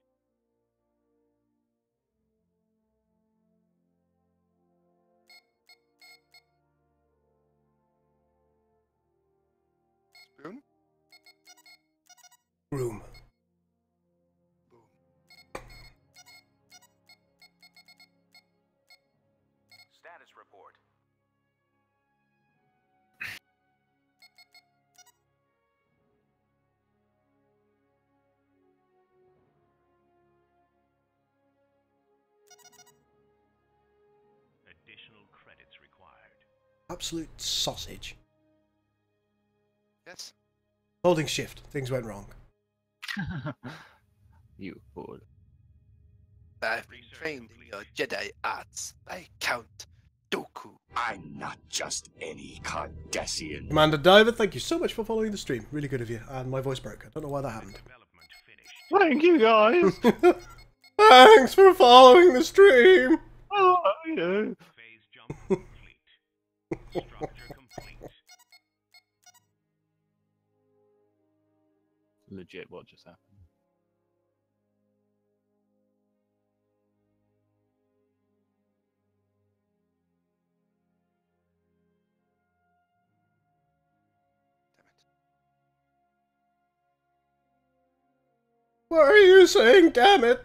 Spoon? Room. Boom. Status report. Additional credits required. Absolute sausage. Yes. Holding shift. Things went wrong. You fool. I've been trained in your Jedi arts by Count Dooku. I'm not just any Cardassian. Commander Diver, thank you so much for following the stream. Really good of you. And my voice broke. I don't know why that happened. Thank you, guys. Thanks for following the stream. Oh, yeah. Phase jump complete. Structure complete. Legit, what just happened? What are you saying, damn it?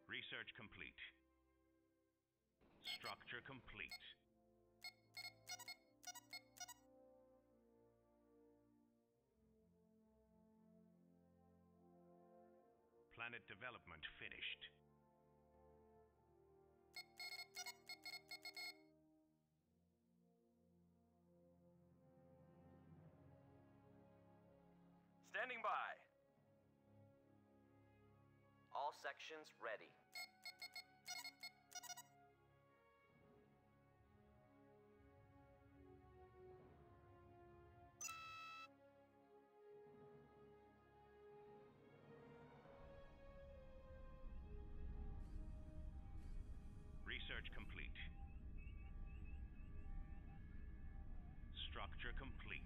Research complete. Structure complete. Planet development finished. Standing by. All sections ready. Research complete. Structure complete.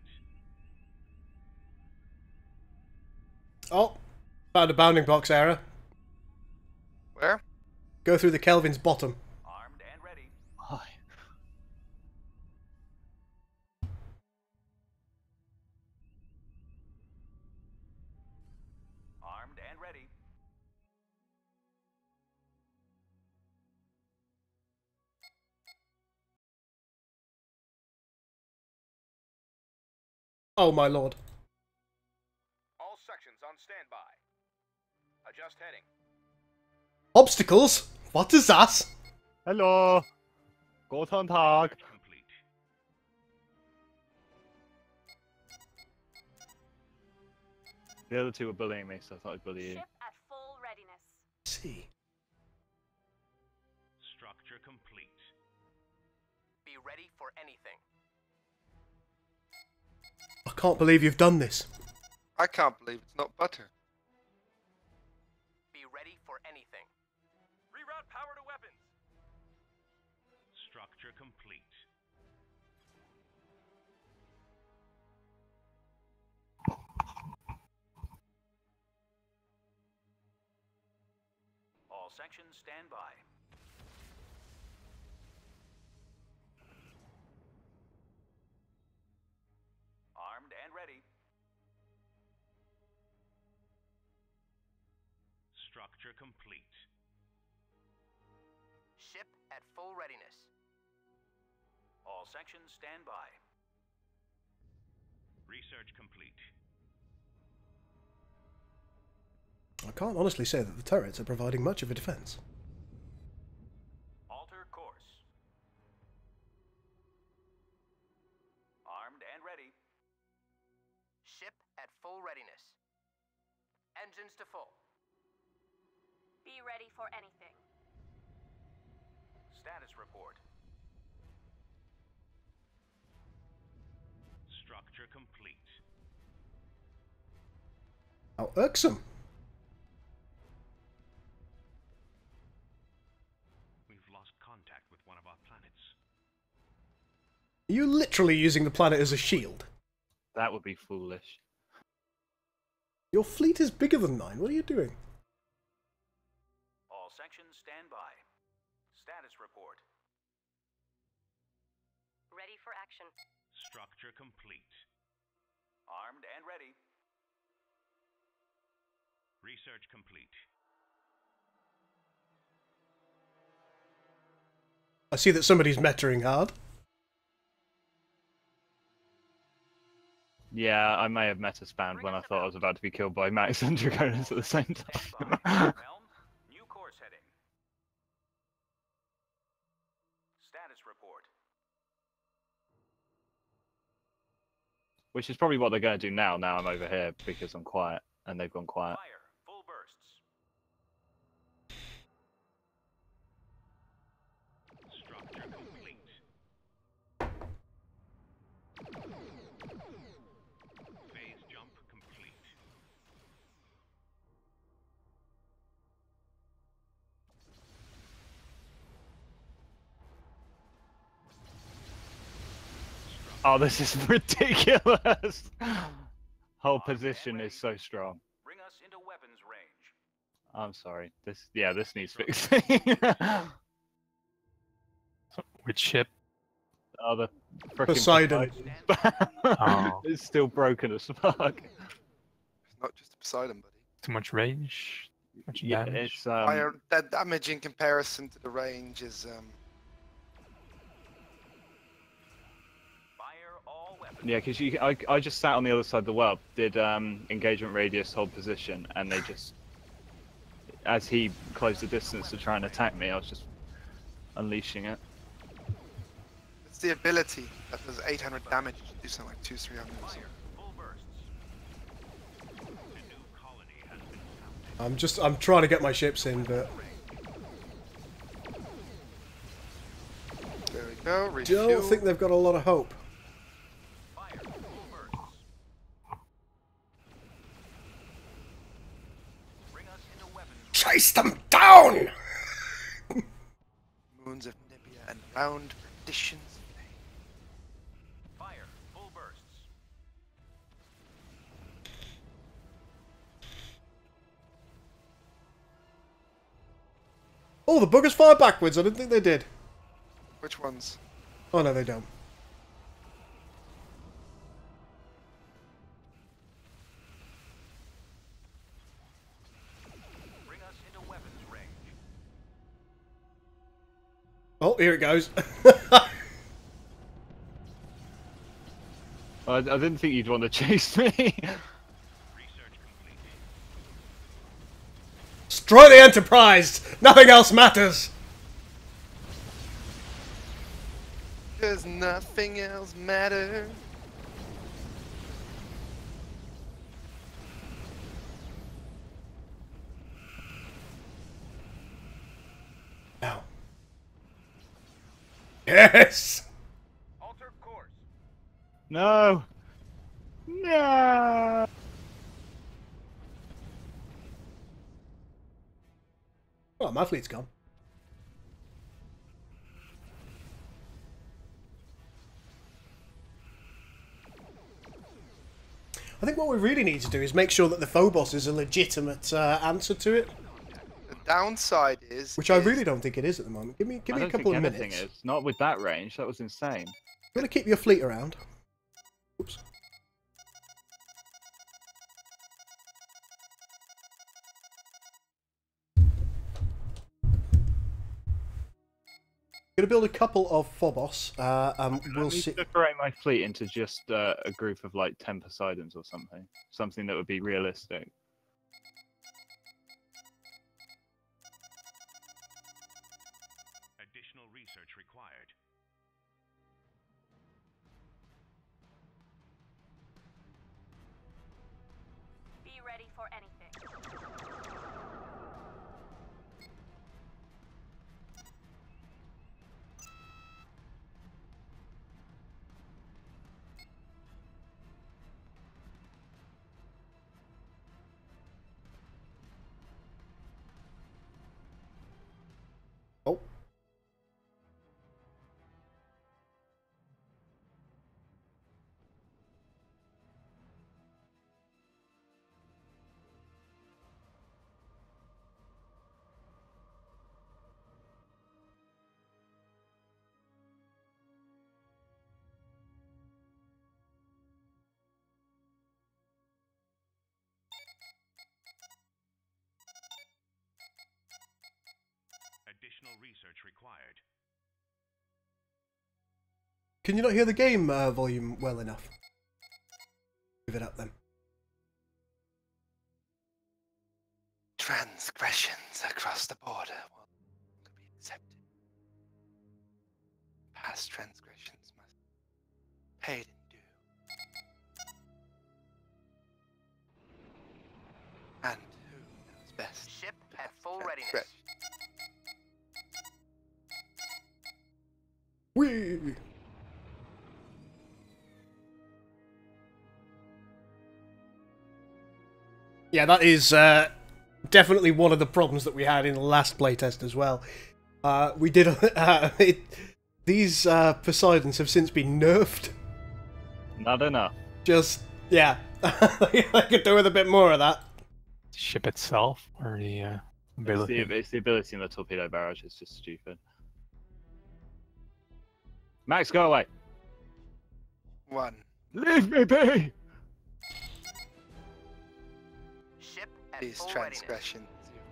Oh, found a bounding box error. Where? Go through the Kelvin's bottom. Armed and ready. Why? Armed and ready. Oh my lord. All sections on standby. Adjust heading. Obstacles? What is that? Hello. Guten Tag. Complete. The other two were bullying me, so I thought I'd bully you. Ship at full readiness. See. Structure complete. Be ready for anything. I can't believe you've done this. I can't believe it's not butter. Be ready for anything. Reroute power to weapons. Structure complete. All sections stand by. Armed and ready. Structure complete. Ship at full readiness. All sections stand by. Research complete. I can't honestly say that the turrets are providing much of a defense. Alter course. Armed and ready. Ship at full readiness. Engines to full. Be ready for anything. Status report. Structure complete. How irksome. We've lost contact with one of our planets. Are you literally using the planet as a shield? That would be foolish. Your fleet is bigger than mine. What are you doing? All sections stand by. Status report. Ready for action. Structure complete. Armed and ready. Research complete. I see that somebody's metering hard. Yeah, I may have meta spammed when I thought I was about to be killed by Max and Draconis at the same Stand by. time. Helm, new course heading. Which is probably what they're going to do now. Now I'm over here because I'm quiet, and they've gone quiet. Fire. Full bursts. Structure complete. Phase jump complete. Oh, this is ridiculous. Whole position is so strong. Bring us into weapons range. I'm sorry. This needs fixing. Which ship? Oh, the frickin' Poseidon. Oh. It's still broken as fuck. It's not just a Poseidon, buddy. Too much range. Too much Yeah, damage. it's Fire, that damage in comparison to the range is Fire all weapons. yeah, because I just sat on the other side of the world, did engagement radius hold position, and they just, as he closed the distance to try and attack me, I was just unleashing it. it's the ability that does 800 damage. You should do something like 200-300. Fire. Full bursts. A new colony has been founded. I'm trying to get my ships in, but There we go. don't Refuel. think they've got a lot of hope. Fire. Full bursts. Bring us into weapons range. Chase them down! Moons of Nibia and round perditions. Fire. Full bursts. Oh, the buggers fire backwards. I didn't think they did. Which ones? Oh no, they don't. Bring us into weapons range. Oh, here it goes. I didn't think you'd want to chase me. Research complete. Destroy the Enterprise! Nothing else matters! Does nothing else matter? Now. Yes! Alter course. No. No. Oh, my fleet's gone. I think what we really need to do is make sure that the Phobos is a legitimate answer to it, The downside is... which I really don't think it is at the moment. Give me I a don't couple think of anything minutes. is. Not with that range. That was insane. You want to keep your fleet around? Oops. Gonna build a couple of Phobos, and we'll Let me see. separate my fleet into just a group of like 10 Poseidons or something. Something that would be realistic. Additional research required. Be ready for anything. Oh. Additional research required. Can you not hear the game volume well enough? Give it up then. Transgressions across the border will be accepted. Past transgressions must be paid in due. full readiness. Great. Whee! Yeah, that is definitely one of the problems that we had in the last playtest as well. We did these Poseidons have since been nerfed. Not enough. Just yeah, I could do with a bit more of that. Ship itself or the ability? It's the ability in the torpedo barrage. It's just stupid. Max, go away. 1. Leave me be. Ship at These full readiness. transgressions you've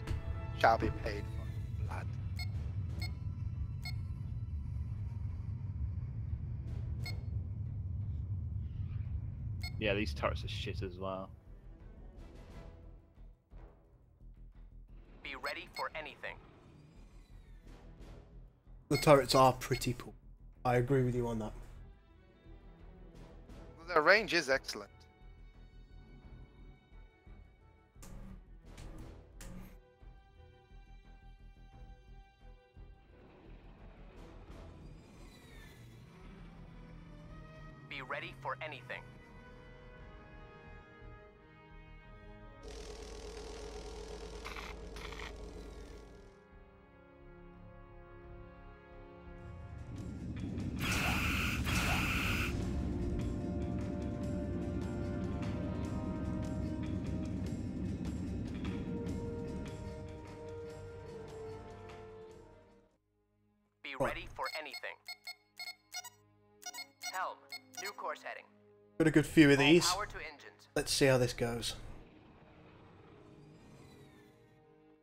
made shall be paid for blood. Yeah, these turrets are shit as well. Be ready for anything. The turrets are pretty poor. I agree with you on that. Their range is excellent. Be ready for anything. Be ready for anything. Helm, new course heading. Got a good few of All these. power to engines. Let's see how this goes.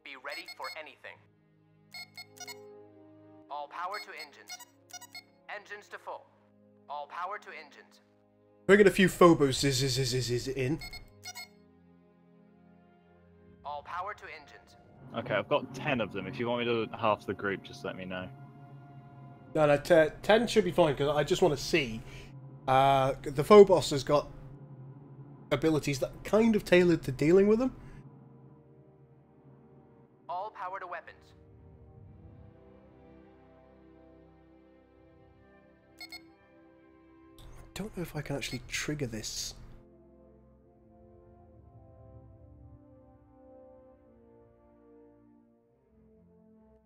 Be ready for anything. All power to engines. Engines to full. All power to engines. Bringing a few Phobos is in. All power to engines. Okay, I've got 10 of them. If you want me to half the group, just let me know. No, 10 should be fine, because I just want to see. The Phobos has got abilities that are kind of tailored to dealing with them. All power to weapons. I don't know if I can actually trigger this.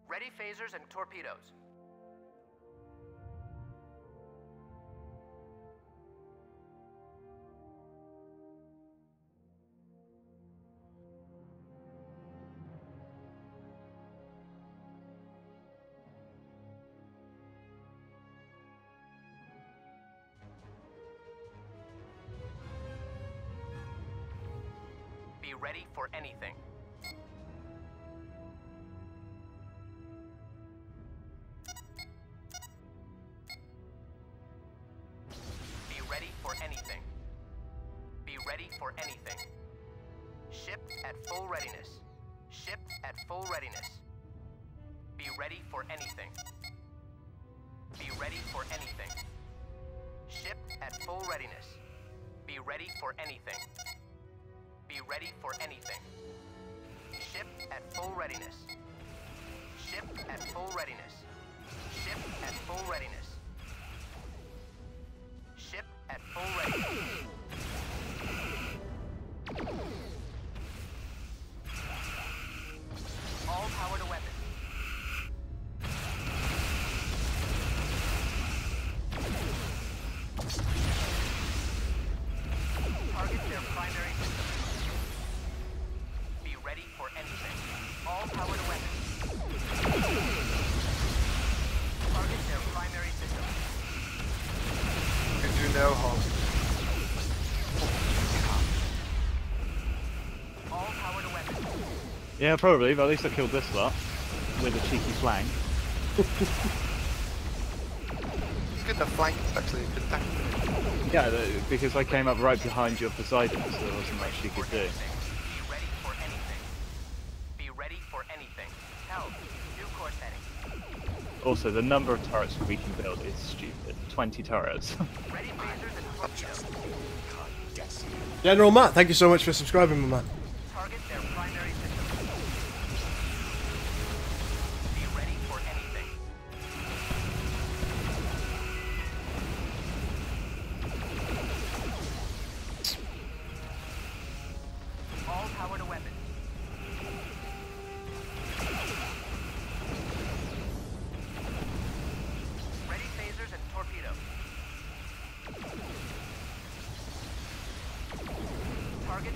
Ready phasers and torpedoes. Be ready for anything. Be ready for anything. Be ready for anything. Ship at full readiness. Ship at full readiness. Be ready for anything. Be ready for anything. Ship at full readiness. Be ready for anything. Be ready for anything. Ship at full readiness. Ship at full readiness. Ship at full readiness. Ship at full readiness. All power to weapons. Target their primary system. Be ready for anything. All power to weapons. Target their primary system. Can do no harm. All power to weapons. Yeah, probably, but at least I killed this lot with a cheeky flank. It's good to flank, actually. Good tactic. Yeah, because I came up right behind your Poseidon, so there wasn't much you could do. Be ready for anything. Be ready for anything. Help. New course heading. Also, the number of turrets we can build is stupid. 20 turrets. Ready phasers and torpedoes. General Matt, thank you so much for subscribing, my man. Target their primary system.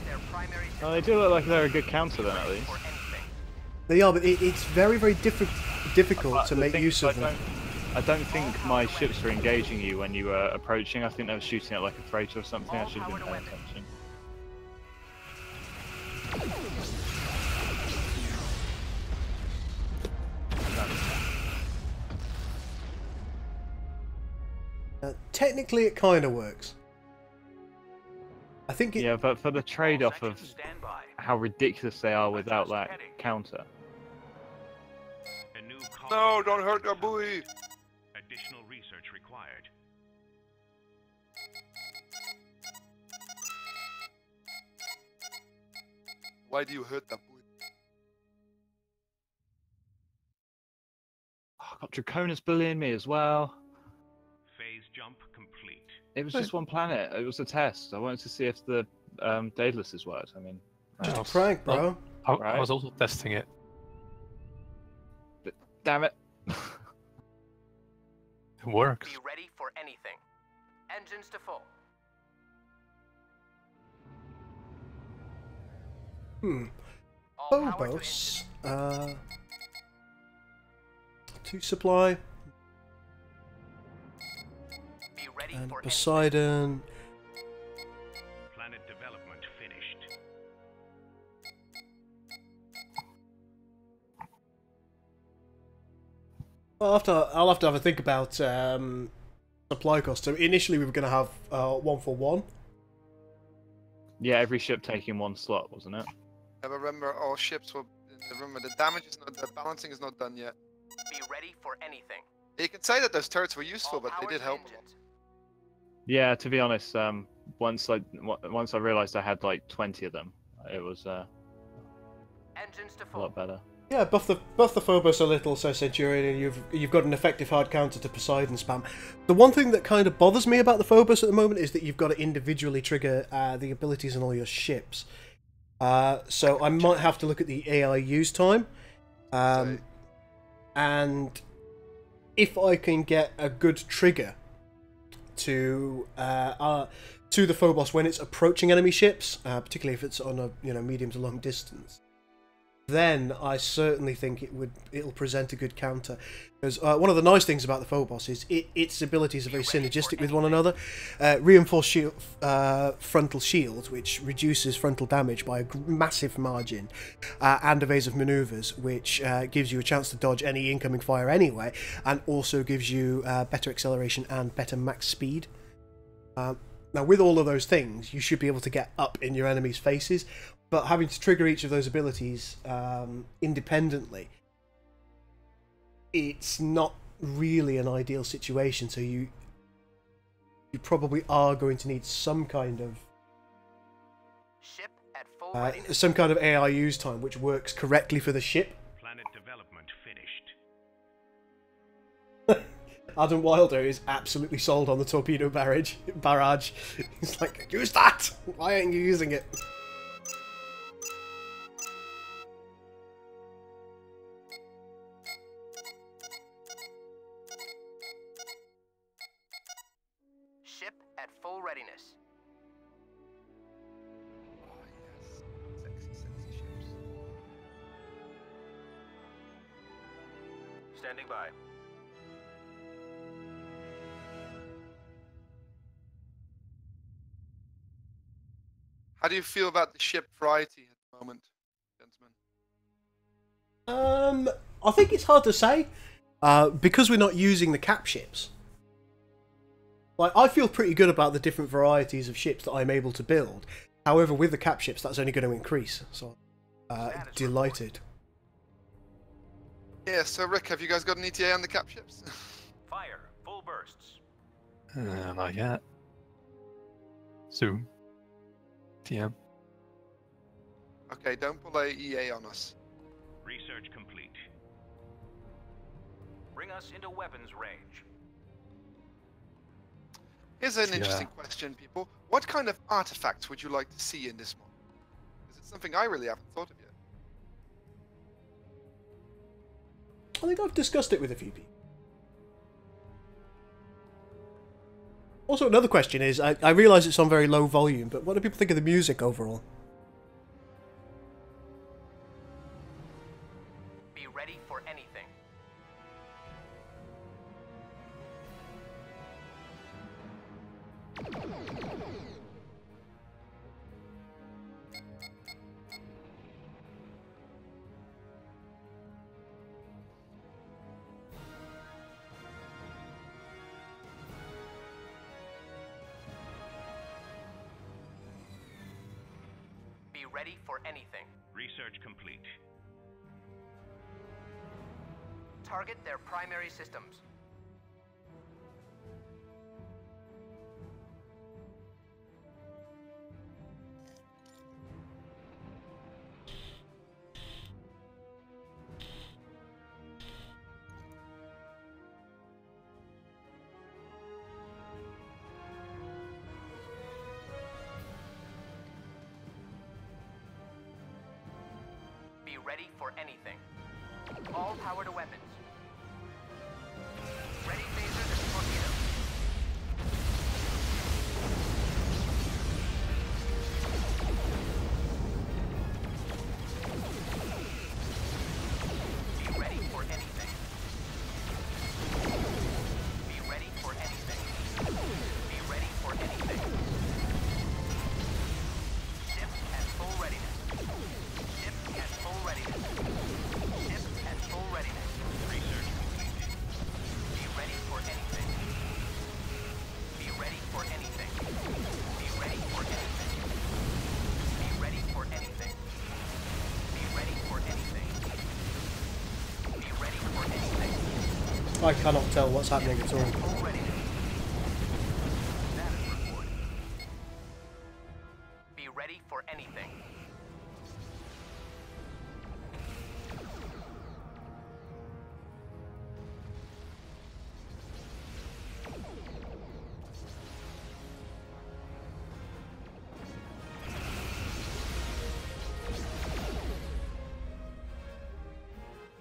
their primary Oh, they do look like they're a good counter then, at least. for anything. They are, but it's very, very difficult to The make thing use is, of them. I don't think my ships were engaging you when you were approaching. I think they were shooting at like a freighter or something. I should have been paying attention. Technically, it kind of works. I think it. Yeah, but for the trade-off of how ridiculous they are without that counter. A new No, don't hurt your buoy. Additional research required. Why do you hurt that buoy? Oh, I got Draconus bullying me as well. Phase jump complete. It was just one planet. It was a test. I wanted to see if the Daedalus worked. I mean, Just a prank, bro. I Right. was also testing it. but damn it. It works. Be ready for anything. Engines to full. All power to Phobos. engines. 2 supply. Be ready And for anything. Poseidon. Planet development finished. I'll have to have a think about supply cost. So initially we were going to have 1 for 1. Yeah, every ship taking one slot, wasn't it? Yeah, but remember, all ships will. Remember, the damage is not. The balancing is not done yet. Be ready for anything. You can say that those turrets were useful, All but they power did to help a lot. engines. Yeah, to be honest, once I realised I had like 20 of them, it was Engines to a full. lot better. Yeah, buff the Phobos a little, so Centurion, and you've got an effective hard counter to Poseidon spam. The one thing that kind of bothers me about the Phobos at the moment is that you've got to individually trigger the abilities on all your ships. So I might have to look at the AI use time, and if I can get a good trigger to the Phobos when it's approaching enemy ships, particularly if it's on a medium to long distance, then I certainly think it'll present a good counter. Because one of the nice things about the Phobos is its abilities are very synergistic with one another. Reinforced shield, frontal shield, which reduces frontal damage by a massive margin, and evasive maneuvers, which gives you a chance to dodge any incoming fire anyway, and also gives you better acceleration and better max speed. Now, with all of those things, you should be able to get up in your enemies' faces, but having to trigger each of those abilities independently, it's not really an ideal situation. So you probably are going to need some kind of Ship at full readiness. some kind of AI use time which works correctly for the ship. Planet development finished. Adam Wilder is absolutely sold on the torpedo barrage. He's like, use that! Why aren't you using it? Ship at full readiness. Oh, yes. Sexy, sexy ships. Standing by. How do you feel about the ship variety at the moment, gentlemen? I think it's hard to say because we're not using the cap ships. Like, I feel pretty good about the different varieties of ships that I'm able to build. However, with the cap ships, that's only going to increase. So, delighted. Yeah. So, Rick, have you guys got an ETA on the cap ships? Fire. Full bursts. Not yet. Soon. TM. Okay, don't pull a EA on us. Research complete. Bring us into weapons range. Here's an interesting question, people. What kind of artifacts would you like to see in this mod? Because it's something I really haven't thought of yet. I think I've discussed it with a few people. Also, another question is, I realise it's on very low volume, but what do people think of the music overall? Be ready for anything. Research complete. Target their primary systems. Be ready for anything. All power to weapons. Ready phasers and torpedoes. Be ready for anything. Be ready for anything. Be ready for anything. Ship at full readiness. Ship at full readiness. Ship at full readiness. Research complete. Be ready for anything. Be ready for anything. Be ready for anything. Be ready for anything. Be ready for anything. Be ready for anything. I cannot tell what's happening at all. Full readiness. Status report. Be ready for anything.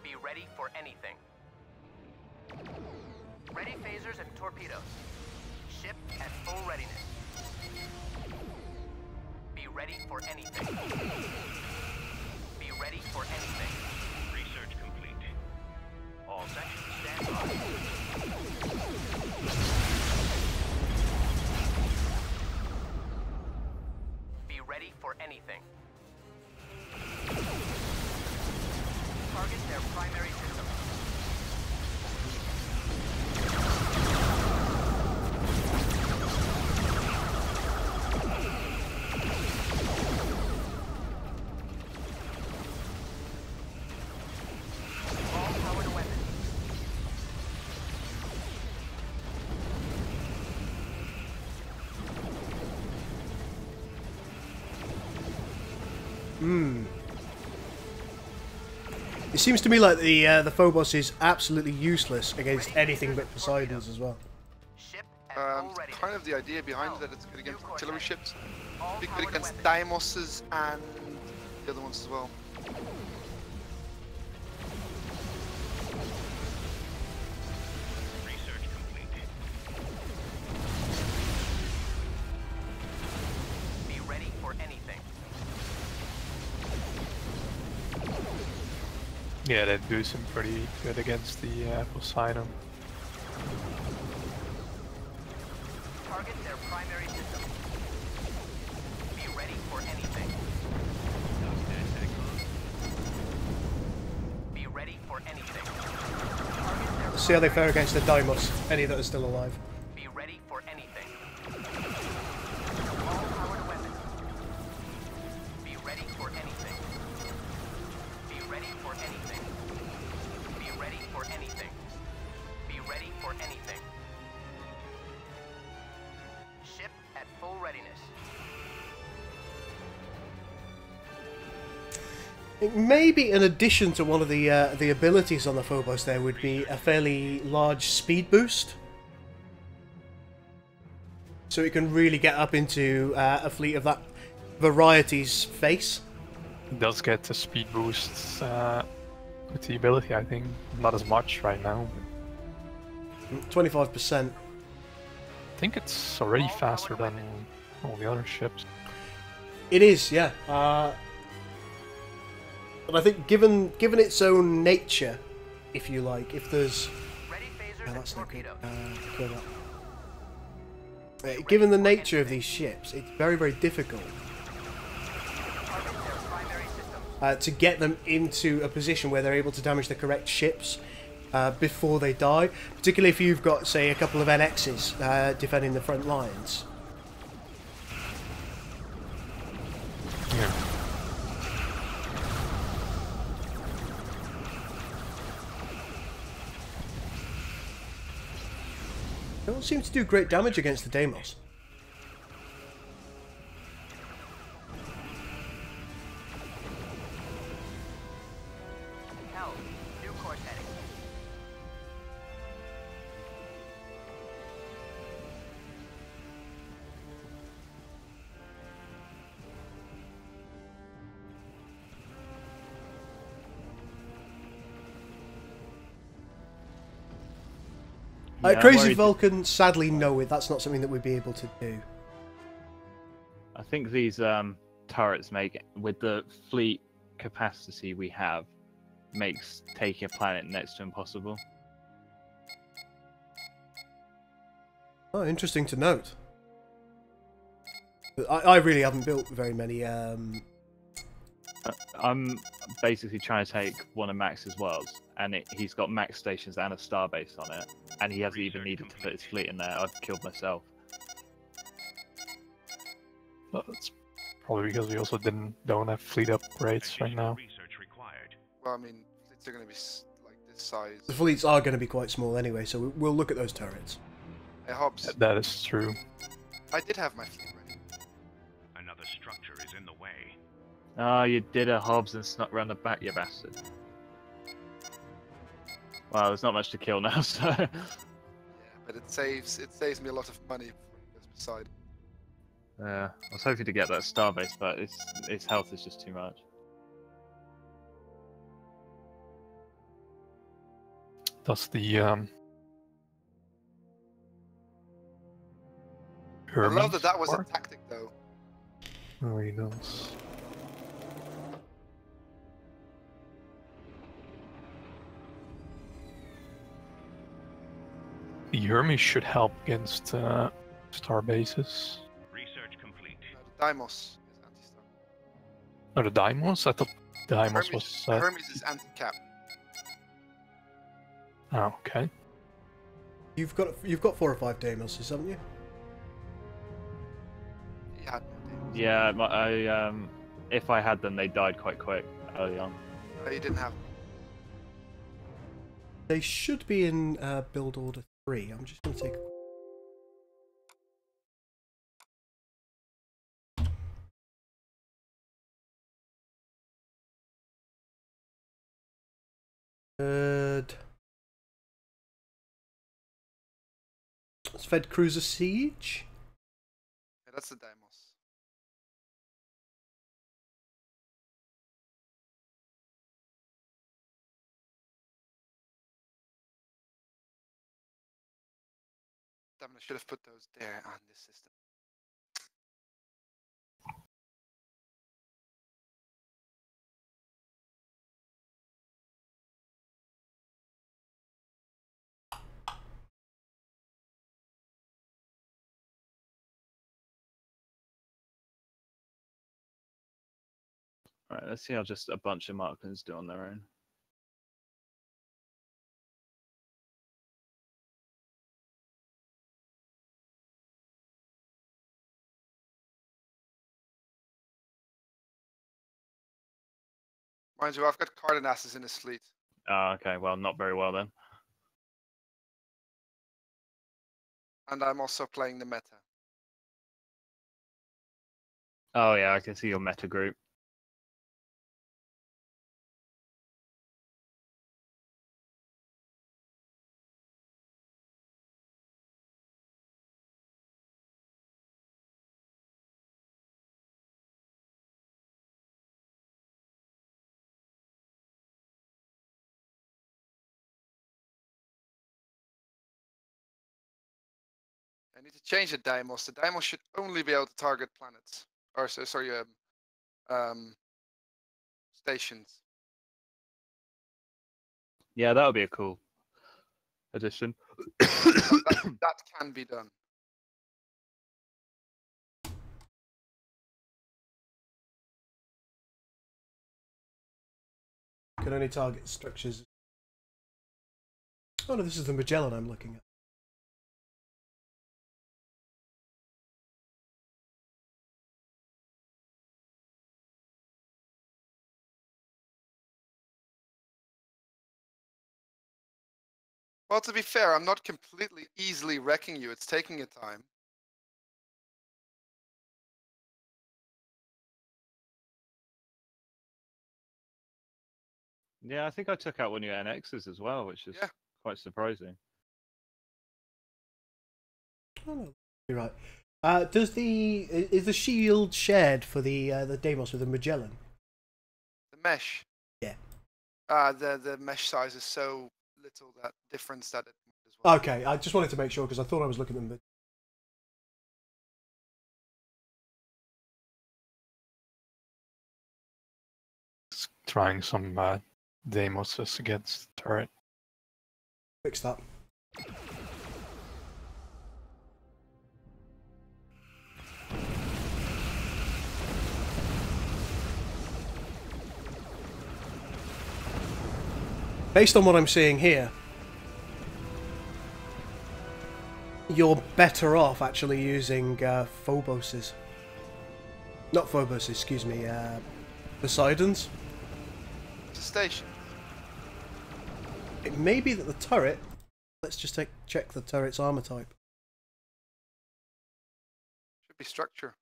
Be ready for anything. Ready phasers and torpedoes. Ship at full readiness. Be ready for anything. Be ready for anything. Research complete. All sections stand by. Be ready for anything. Target their primary system. All power to weapons. It seems to me like the Phobos is absolutely useless against anything but Poseidons as well. Ship at full readiness. Kind of the idea behind it that it's good against artillery ships. All Be power good to against weapons. Deimoses and the other ones as well. Research complete. Be ready for anything. Yeah, they do some pretty good against the Poseidon. Target their primary system. Be ready for anything. Be ready for anything. Target their Let's see how they fare against the Deimos, any that are still alive. Be ready for anything. All power to weapons. Be ready for anything. Be ready for anything. Be ready for anything. Be ready for anything. Ship at full readiness. Maybe an addition to one of the abilities on the Phobos there would be a fairly large speed boost. So it can really get up into a fleet of that variety's face. It does get the speed boosts with the ability, I think. Not as much right now. 25%. I think it's already faster than all the other ships. It is, yeah. But I think given its own nature, if you like, if there's... Ready phasers Oh, and that's not good. torpedoes. Kill that. Given the nature of these ships, it's very, very difficult Target their primary system. to get them into a position where they're able to damage the correct ships before they die. Particularly if you've got, say, a couple of NXs defending the front lines. Yeah. Don't seem to do great damage against the Deimos. Hell, new course heading. Yeah, Crazy I'm worried- Vulcan, sadly, no, that's not something that we'd be able to do. I think these turrets make, with the fleet capacity we have, makes taking a planet next to impossible. Oh, interesting to note. I really haven't built very many. I'm basically trying to take one of Max's worlds, and he's got Max stations and a starbase on it, and he hasn't even needed to put his fleet in there. I've killed myself. Well, that's probably because we also don't have fleet upgrades right now. Research required. Well, I mean, fleets are going to be like this size. The fleets are going to be quite small anyway, so we'll look at those turrets. Hey, Hobbs, That is true. I did have my fleet ready. Another structure is in the way. Oh, you did a Hobbs and snuck round the back, you bastard. Well, there's not much to kill now, so... Yeah, but it saves me a lot of money before it goes beside. Yeah, I was hoping to get that starbase, but its health is just too much. Does the I love that that was a Hermes tactic, though. work? Oh, he does. The Hermes should help against star bases. Research complete. The Deimos is anti-star. Oh, the Deimos? I thought Deimos Hermes, was... Hermes is anti-cap. Oh, okay. You've got 4 or 5 Deimoses, haven't you? He had no Deimos. Yeah, if I had them, they died quite quick early on. No, he didn't have. They should be in build order 3. I'm just going to take a Good. It's Fed Cruiser Siege. Yeah, that's the Deimos. Damn, I should have put those there on this system. Right, let's see how just a bunch of Marklins do on their own. Mind you, I've got Cardenasses in his fleet. Ah, okay, well, not very well then. And I'm also playing the meta. Oh yeah, I can see your meta group. I need to change the Deimos. The Deimos should only be able to target planets. Or, sorry, stations. Yeah, that would be a cool addition. That can be done. Can only target structures. Oh no, this is the Magellan I'm looking at. Well, to be fair, I'm not completely easily wrecking you. It's taking your time. Yeah, I think I took out one of your NXs as well, which is quite surprising. Oh, no. You're right. Is the shield shared for the Deimos with the Magellan? The mesh. Yeah. The mesh size is so little that difference that it as well. Okay, I just wanted to make sure because I thought I was looking at them. Trying some Deimoses against turret. Fix that. Based on what I'm seeing here, you're better off actually using Phobos's. Not Phobos, excuse me, Poseidon's. It's a station. It may be that the turret... Let's just check the turret's armor type. Should be structure.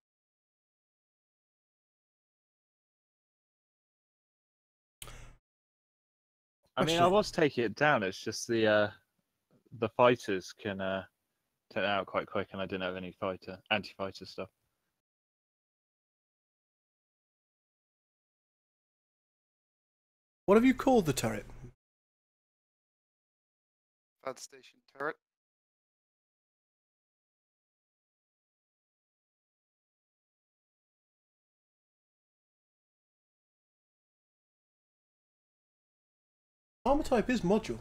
I mean, I was taking it down. It's just the fighters can take it out quite quick, and I didn't have any anti-fighter stuff. What have you called the turret? Fad station turret. Armor type is module.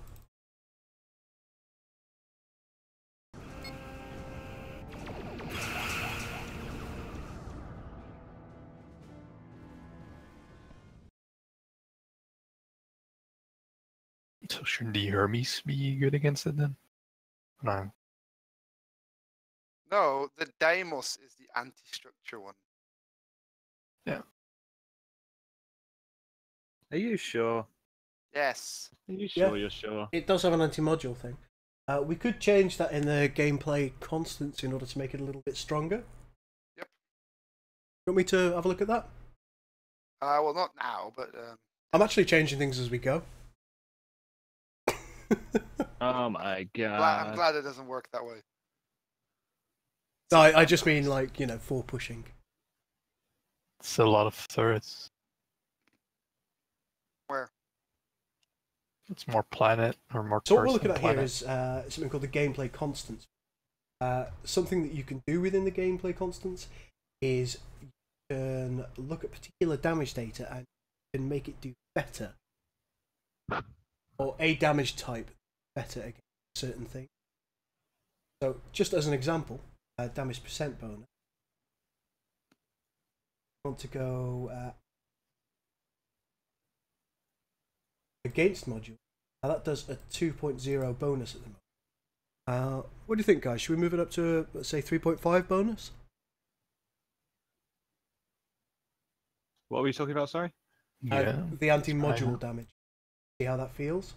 So shouldn't the Hermes be good against it then? No. No, the Deimos is the anti-structure one. Yeah. Are you sure? Yes. Are you sure you're sure? It does have an anti-module thing. We could change that in the gameplay constants in order to make it a little bit stronger. Yep. You want me to have a look at that? Well, not now, but... I'm actually changing things as we go. Oh my god. I'm glad it doesn't work that way. No, I just mean, like, you know, for pushing. It's a lot of turrets. Where? It's more planet or more. So what we're looking at planet. here is something called the gameplay constants. Something that you can do within the gameplay constants is you can look at particular damage data and you can make it do better, or a damage type better against a certain thing. So just as an example, damage percent bonus. I want to go against module. Now that does a 2.0 bonus at the moment. What do you think, guys? Should we move it up to, let's say, 3.5 bonus? What were you talking about, sorry? Yeah. The anti-module damage. See how that feels?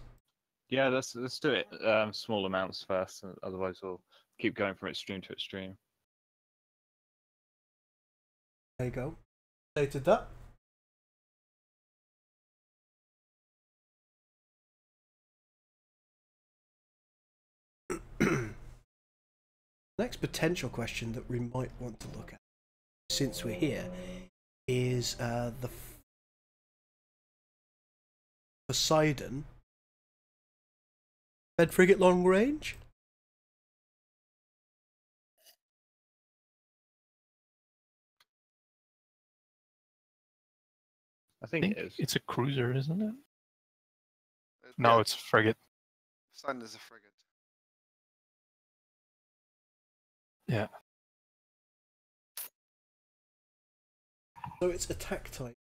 Yeah, let's do it small amounts first, otherwise we'll keep going from extreme to extreme. There you go. Stated that. Next potential question that we might want to look at, since we're here, is the Poseidon Fed frigate long range. I think it is. It's a cruiser, isn't it? No, it's a frigate. Poseidon is a frigate. Yeah. So it's attack type.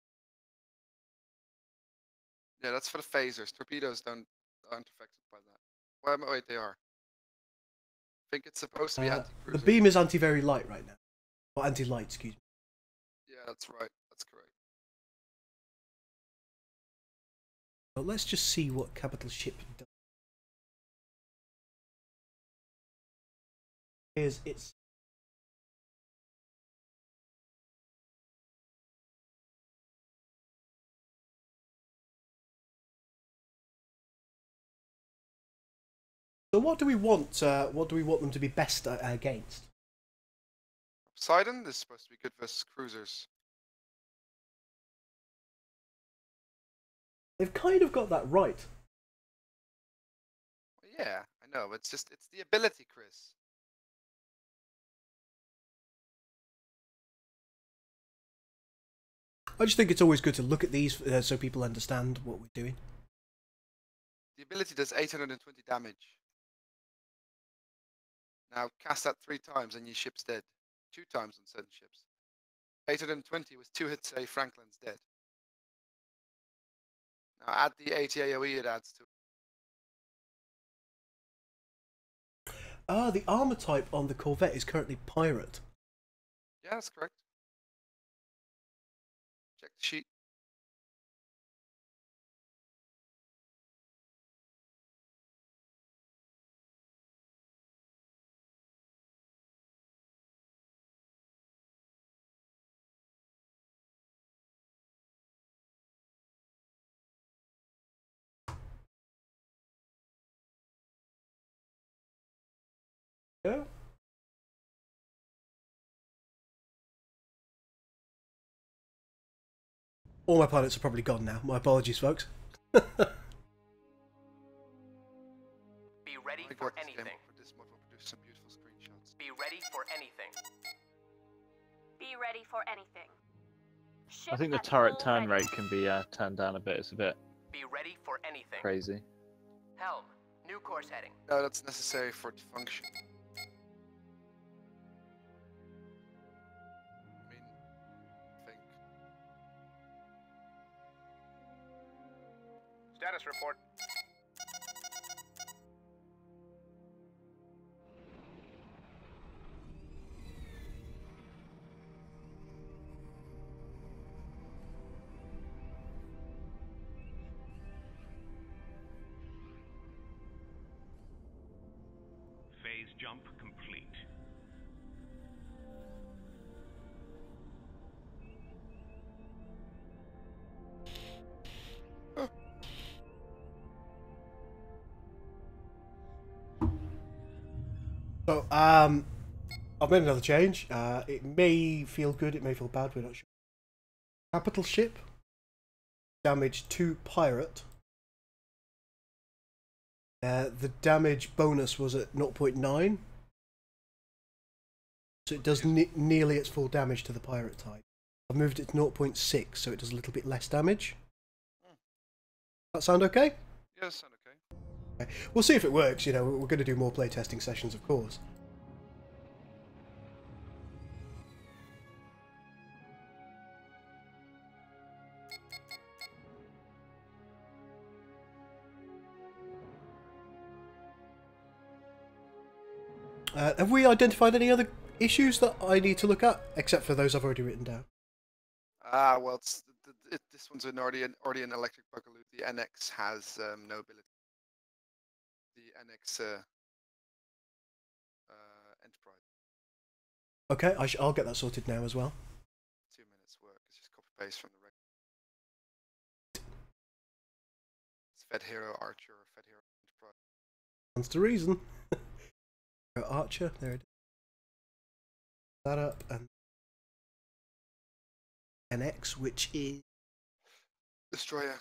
Yeah, that's for the phasers. Torpedoes aren't affected by that. Well, wait, they are. I think it's supposed to be The anti-cruiser. beam is anti-very light right now. Or anti-light, excuse me. Yeah, that's right. That's correct. Well, let's just see what capital ship does. is it's so what do we want? What do we want them to be best against? Poseidon is supposed to be good versus cruisers. They've kind of got that right. Yeah, I know. It's the ability, Chris. I just think it's always good to look at these so people understand what we're doing. The ability does 820 damage. Now cast that 3 times and your ship's dead. 2 times on certain ships. 820 was 2 hits, say Franklin's dead. Now add the 80 AoE it adds to it. Ah, the armor type on the Corvette is currently pirate. Yeah, that's correct. Check the sheet. Yeah. All my pilots are probably gone now. My apologies, folks. Be ready I for got this game anything. for this model, produce some beautiful screenshots. Be ready for anything. Be ready for anything. I Ship think the at turret full turn rate readiness. can be turned down a bit. It's a bit Be ready for anything. crazy. Helm, new course heading. No, that's necessary for it to function. I mean, I think. Status report. Phase jump complete. So, I've made another change. It may feel good, it may feel bad, we're not sure. Capital ship, damage 2 pirate. The damage bonus was at 0.9. So it does nearly its full damage to the pirate type. I've moved it to 0.6, so it does a little bit less damage. That sound okay? Yeah, sound okay. We'll see if it works, you know, we're going to do more playtesting sessions, of course. Have we identified any other issues that I need to look at, except for those I've already written down? Ah, well, this one's already an electric bugaloo. The NX has no ability. The NX Enterprise. Okay, I'll get that sorted now as well. 2 minutes work. It's just copy paste from the record. It's Fed Hero Archer or Fed Hero Enterprise. That's the reason. Archer, there it is. That up and NX, which is Destroyer.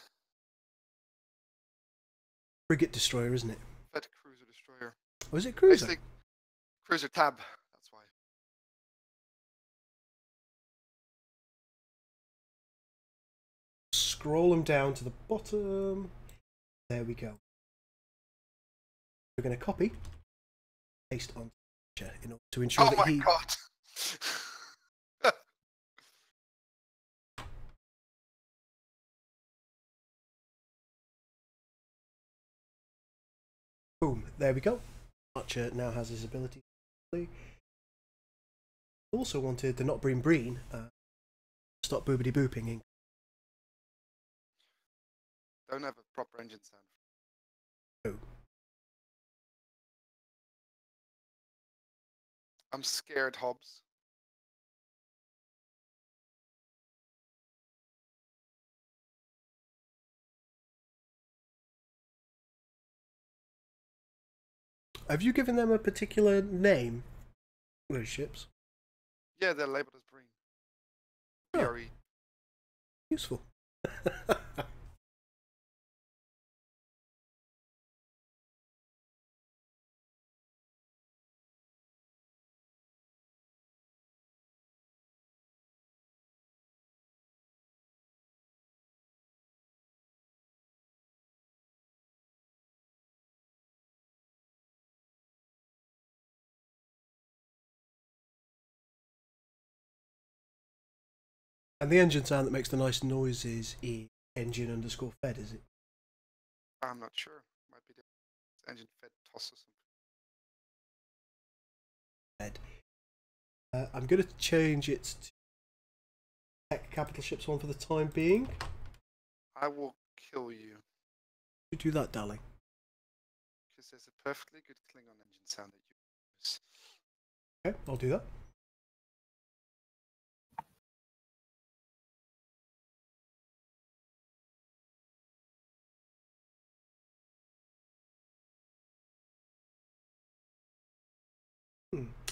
frigate destroyer, isn't it? Fed Cruiser Destroyer. Or is it cruiser? Basically, Cruiser Tab. That's why. Scroll them down to the bottom. There we go. We're going to copy, paste on Archer in order to ensure Oh that my he. god! Boom, there we go. Archer now has his ability. Also wanted the not breen stop boobity booping. Don't have a proper engine sound. Oh. I'm scared, Hobbs. Have you given them a particular name? Those ships. Yeah, they're labeled as green. Oh. BRE. Useful. And the engine sound that makes the nice noises is engine_fed, is it? I'm not sure. Might be the engine fed toss or something. Fed. I'm going to change it to tech capital ships one for the time being. I will kill you. You do that, darling. Because there's a perfectly good Klingon engine sound that you use. Okay, I'll do that.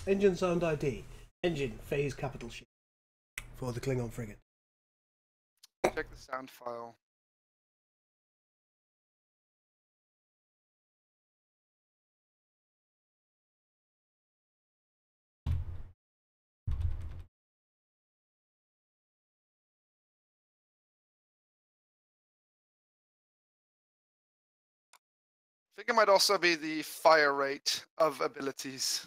Engine sound ID. Engine phase capital ship for the Klingon frigate. Check the sound file. I think it might also be the fire rate of abilities.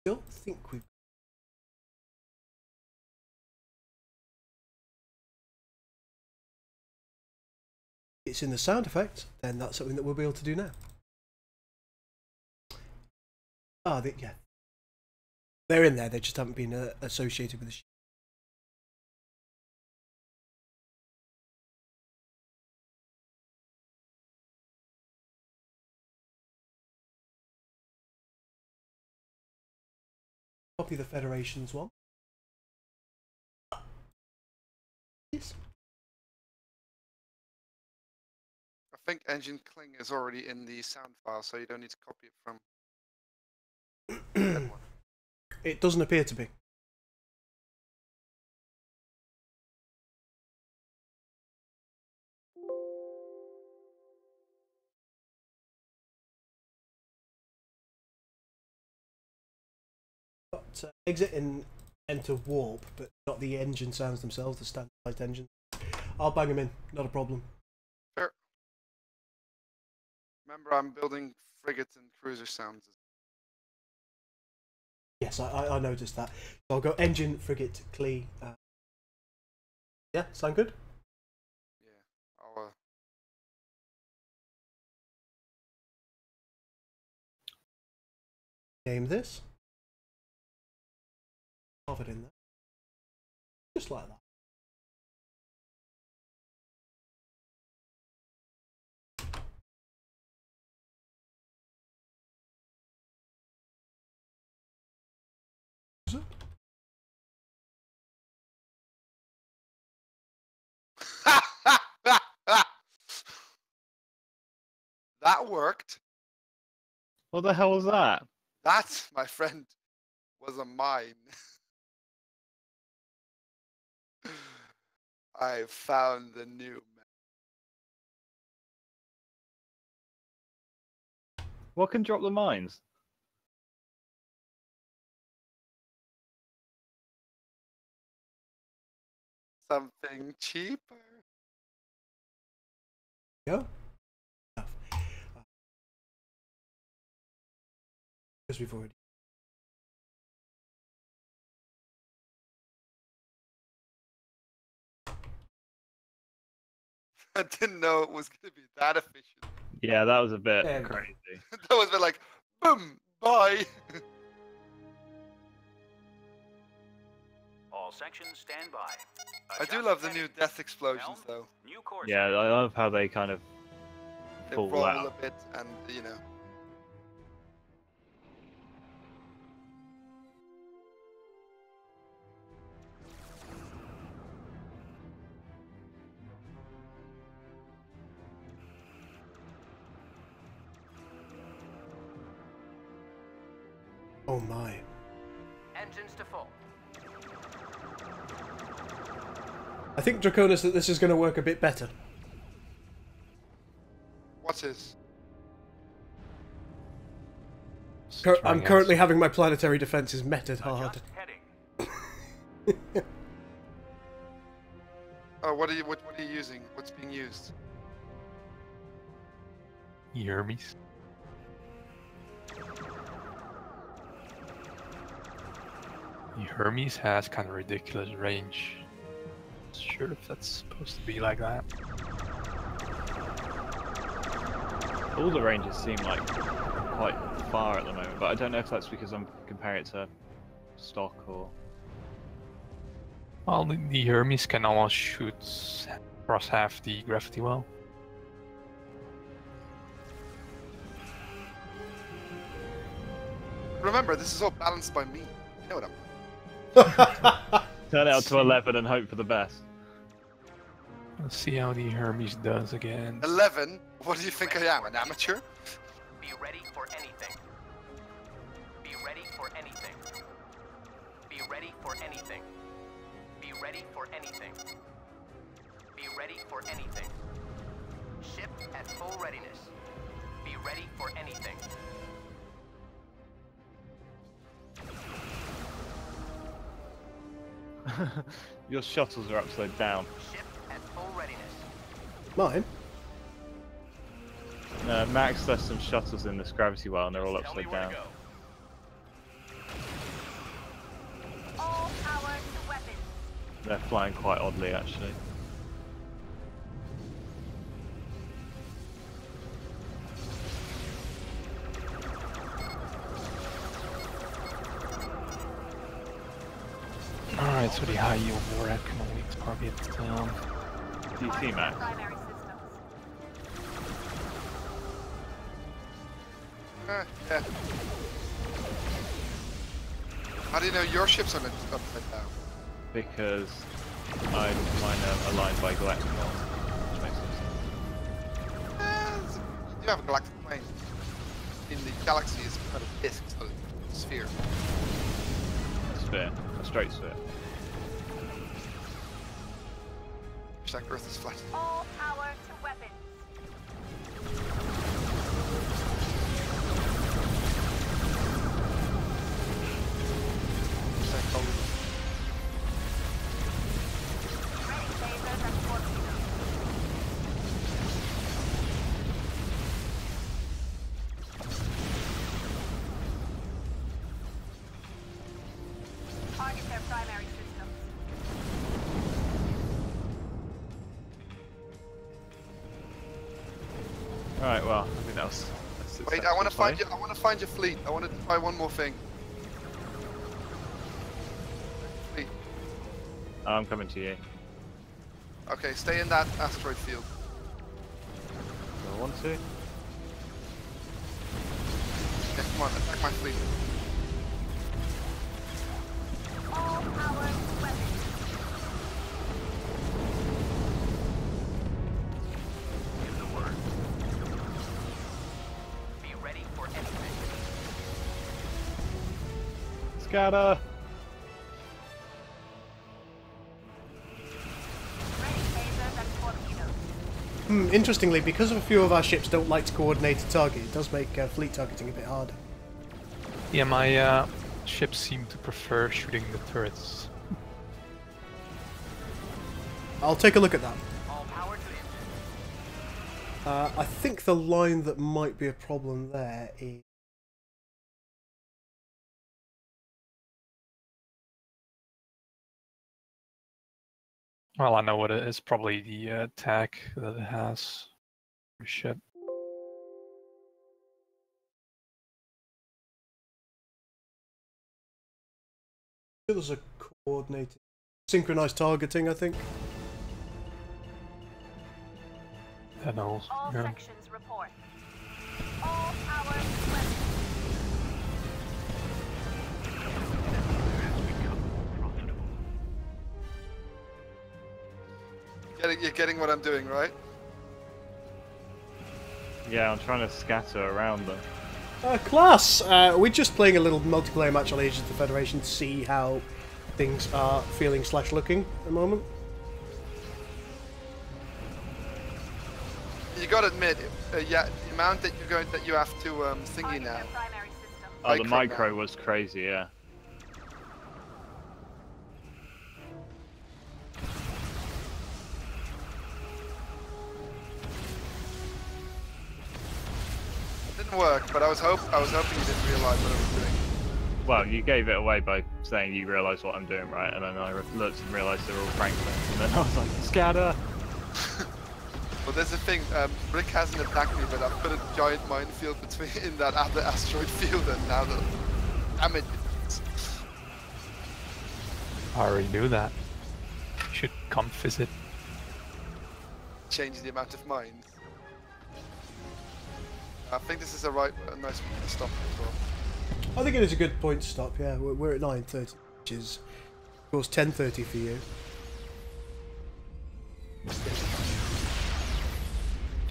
I don't think we've. It's in the sound effect, then that's something that we'll be able to do now. Ah, yeah. They're in there, they just haven't been associated with the ship. Copy the Federation's one. Yes. I think engine cling is already in the sound file, so you don't need to copy it from that one. It doesn't appear to be. Got exit and enter warp, but not the engine sounds themselves, the standardized engine. I'll bang them in, not a problem. Fair. Remember, I'm building frigate and cruiser sounds. Yes, I noticed that. So I'll go engine, frigate, Clee. Yeah, sound good? Yeah, I'll Name this. Have it in there. Just like that. That worked. What the hell was that? That, my friend, was a mine. I found the new man. What can drop the mines? something cheaper. Go. Because we've already. I didn't know it was going to be that efficient. Yeah, that was a bit There we go. crazy. That was a bit like, boom, bye. All sections stand by. I do love the new death explosions, though. New course. Yeah, I love how they kind of They fall roll out. a bit, and you know. Oh my. Engines to full. I think, Draconis, that this is going to work a bit better. What's this? I'm currently having my planetary defenses meted hard. Adjust heading. Oh, what are you using? What's being used? Hermes. The Hermes has kind of ridiculous range. Not sure if that's supposed to be like that. All the ranges seem like quite far at the moment, but I don't know if that's because I'm comparing it to stock or... Well, the Hermes can almost shoot across half the gravity well. Remember, this is all balanced by me. You know what I'm. Turn it up to 11 and hope for the best. Let's see how the Hermes does again. 11? What do you think I am, an amateur? Be ready for anything. Be ready for anything. Be ready for anything. Be ready for anything. Be ready for anything. Ship at full readiness. Be ready for anything. Your shuttles are upside down. Ship at full readiness. Mine? Max left some shuttles in this gravity well and they're all Tell me upside where down. to go. All power to weapons. They're flying quite oddly actually. Alright, so the high yield warhead can only target DC Max. Primary systems. Yeah. How do you know your ships are upside down? Because mine are aligned by galactic lines, which makes sense. You do have a galactic plane. In the galaxy is kind of disk, it's not a sphere. Sphere, a straight sphere. Wish that Earth is flat. All power to weapons. Psychogold. Ready lasers and torpedoes. Target their primary systems. Alright, well, I think that was... Wait, I want to find you. I want to find your fleet. I want to try one more thing. Fleet. I'm coming to you. Okay, stay in that asteroid field. Do I want to? Yeah, come on, attack my fleet. All power to weapons. Give the word. Be ready for anything. Scatter! Ready lasers and torpedoes. Interestingly, because a few of our ships don't like to coordinate a target, it does make fleet targeting a bit harder. Yeah, my ships seem to prefer shooting the turrets. I'll take a look at that. All power to engine. I think the line that might be a problem there is... Well, I know what it is. Probably the tag that it has. Ship. There's a coordinated, synchronized targeting, I think. I know. All Yeah. sections report. All power ready. You're getting what I'm doing, right? Yeah, I'm trying to scatter around them. Class! We're just playing a little multiplayer match on Agents of the Federation to see how things are feeling / looking at the moment. You gotta admit, yeah, the amount that you have to thingy Target now. their primary system. Oh, the Micro micro now. was crazy, yeah. It didn't work, but I was hoping you didn't realise what I was doing. Well, you gave it away by saying you realise what I'm doing, right? And then I looked and realised they were all Franklin. And then I was like, scatter! Well, there's the thing. Rick hasn't attacked me, but I've put a giant minefield between in that other asteroid field, and now the damage. I already knew that. You should come visit. Change the amount of mines. I think this is a nice point to stop as well. I think it is a good point to stop, yeah. We're at 9:30, which is, of course, 10:30 for you.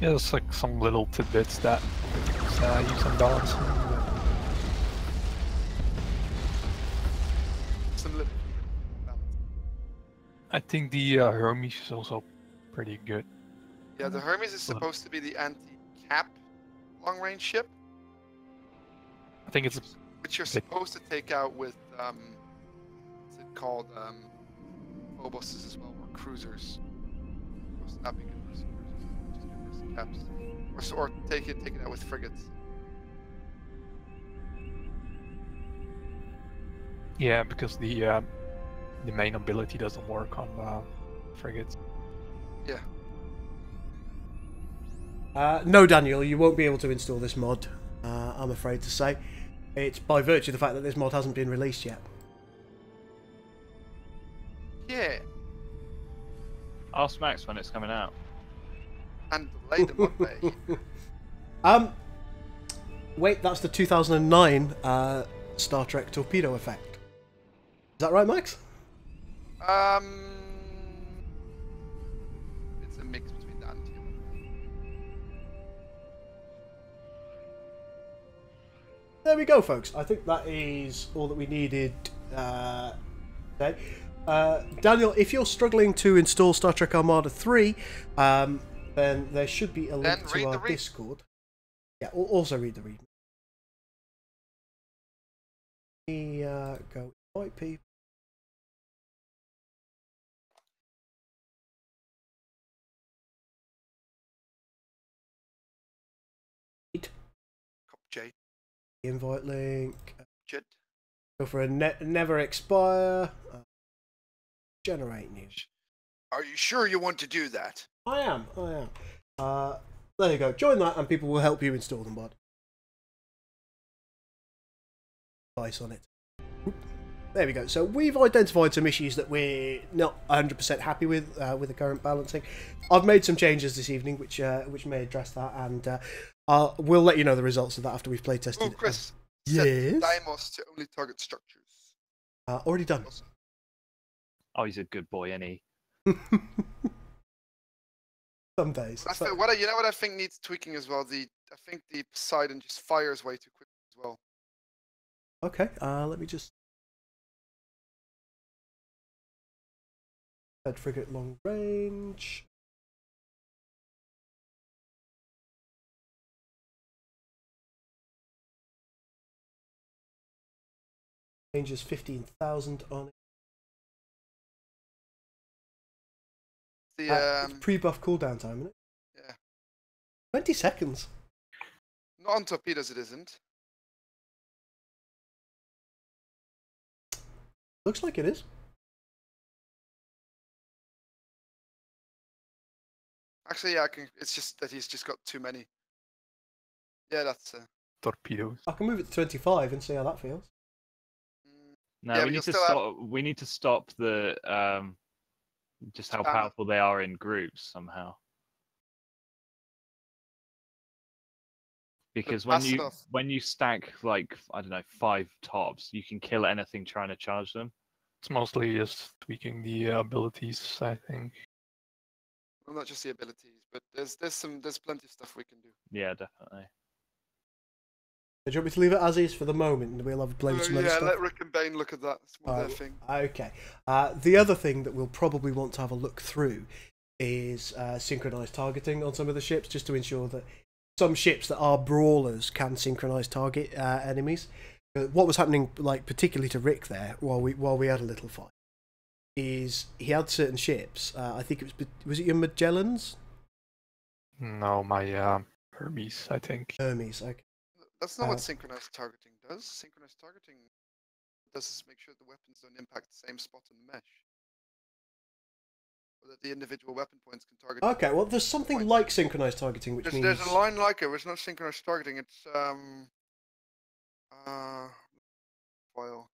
Yeah, there's like some little tidbits that use some balance. Some little balance. I think the Hermes is also pretty good. Yeah, the Hermes is supposed to be the anti-cap long-range ship, I think it's which you're supposed to take out with what's it called? Obuses as well, or cruisers. Supposed to not be good for cruisers, just good for caps, or take it out with frigates. yeah, because the main ability doesn't work on frigates. Yeah. No, Daniel, you won't be able to install this mod, I'm afraid to say. It's by virtue of the fact that this mod hasn't been released yet. Yeah. Ask Max when it's coming out. And delay them up, mate. Wait, that's the 2009 Star Trek torpedo effect. Is that right, Max? It's a mix between that and two. There we go, folks. I think that is all that we needed today. Daniel, if you're struggling to install Star Trek Armada 3, then there should be a link to our Discord. Yeah, also read the read. Let me go invite people. J. Invite link. Jet. Go for a never expire. Generate news. Are you sure you want to do that? I am. There you go. Join that and people will help you install the mod. Advice on it. There we go. So we've identified some issues that we're not 100% happy with the current balancing. I've made some changes this evening which may address that, and we'll let you know the results of that after we've play tested. Oh, Chris. Yes. Set Deimos to only target structures. Already done. Awesome. Oh, he's a good boy, isn't he? Some days. You know what I think needs tweaking as well. I think the Poseidon just fires way too quickly as well. Okay. Let me just. Frigate long range. Range is 15,000 on it. the It's pre-buff cooldown time, isn't it? yeah. 20 seconds. Not on torpedoes, it isn't. Looks like it is. Actually, yeah, I can. It's just that he's just got too many. Yeah, that's. Torpedoes. I can move it to 25 and see how that feels. No, Yeah, we but need you'll to still stop. We need to stop the just how Spam. powerful they are in groups somehow. Because That's when you stack like I don't know 5 tops, you can kill anything trying to charge them. It's mostly just tweaking the abilities, I think. Well, not just the abilities, but there's plenty of stuff we can do. Yeah, definitely. Do you want me to leave it as is for the moment, and we'll have blame some other Yeah, stuff? let Rick and Bane look at that. It's more their thing. Okay. The other thing that we'll probably want to have a look through is synchronized targeting on some of the ships, just to ensure that some ships that are brawlers can synchronize target enemies. What was happening, like particularly to Rick there, while we had a little fight, is he had certain ships. I think it was it your Magellans? No, my Hermes, I think. Hermes. Okay. That's not what synchronized targeting does. Synchronized targeting does is make sure the weapons don't impact the same spot in the mesh. Or that the individual weapon points can target. Okay, well, there's something like synchronized targeting, which means... There's a line like it, it's not synchronized targeting, it's... file.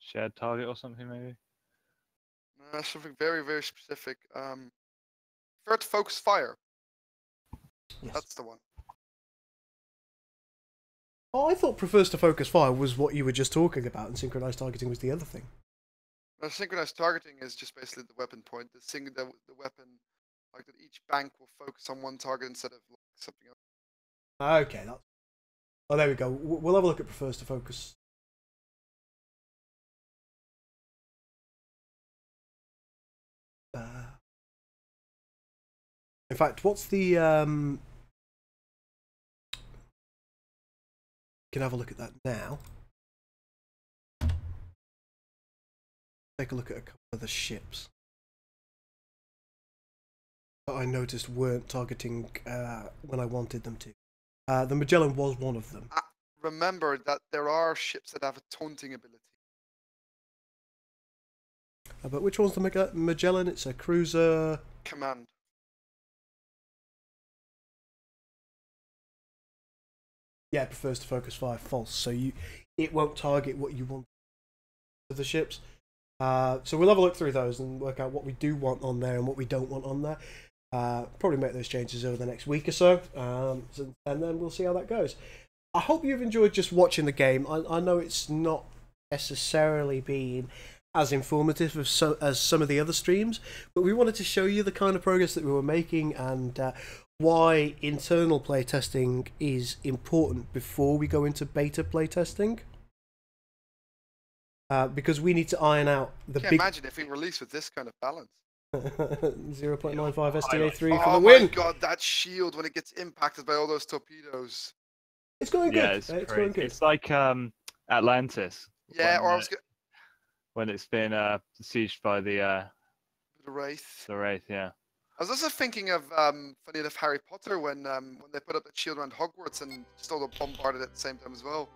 Shared target or something maybe. Something very, very specific. Prefer to focus fire. Yes. That's the one. Oh, I thought prefers to focus fire was what you were just talking about, and synchronized targeting was the other thing. Synchronized targeting is just basically the weapon point. The weapon, like that each bank will focus on one target instead of like, something else. Okay, that's... Oh, there we go. We'll have a look at prefers to focus. In fact, what's the... Can have a look at that now. Take a look at a couple of the ships that I noticed weren't targeting when I wanted them to. The Magellan was one of them. Remember that there are ships that have a taunting ability. But which one's the Magellan? It's a cruiser. Command. Yeah, it prefers to focus fire. False. So it won't target what you want of the ships. So we'll have a look through those and work out what we do want on there and what we don't want on there. Probably make those changes over the next week or so, and then we'll see how that goes. I hope you've enjoyed just watching the game. I know it's not necessarily been as informative as some of the other streams, but we wanted to show you the kind of progress that we were making and why internal playtesting is important before we go into beta playtesting. Because we need to iron out the Can't imagine if we release with this kind of balance. 0.95 STA3 for oh the win. My god, that shield when it gets impacted by all those torpedoes. It's going good. Yeah, it's going good. It's like Atlantis. Yeah, or I was when it's been besieged by the Wraith. The Wraith, yeah. I was also thinking of funny enough Harry Potter when they put up that shield around Hogwarts and still got bombarded at the same time as well.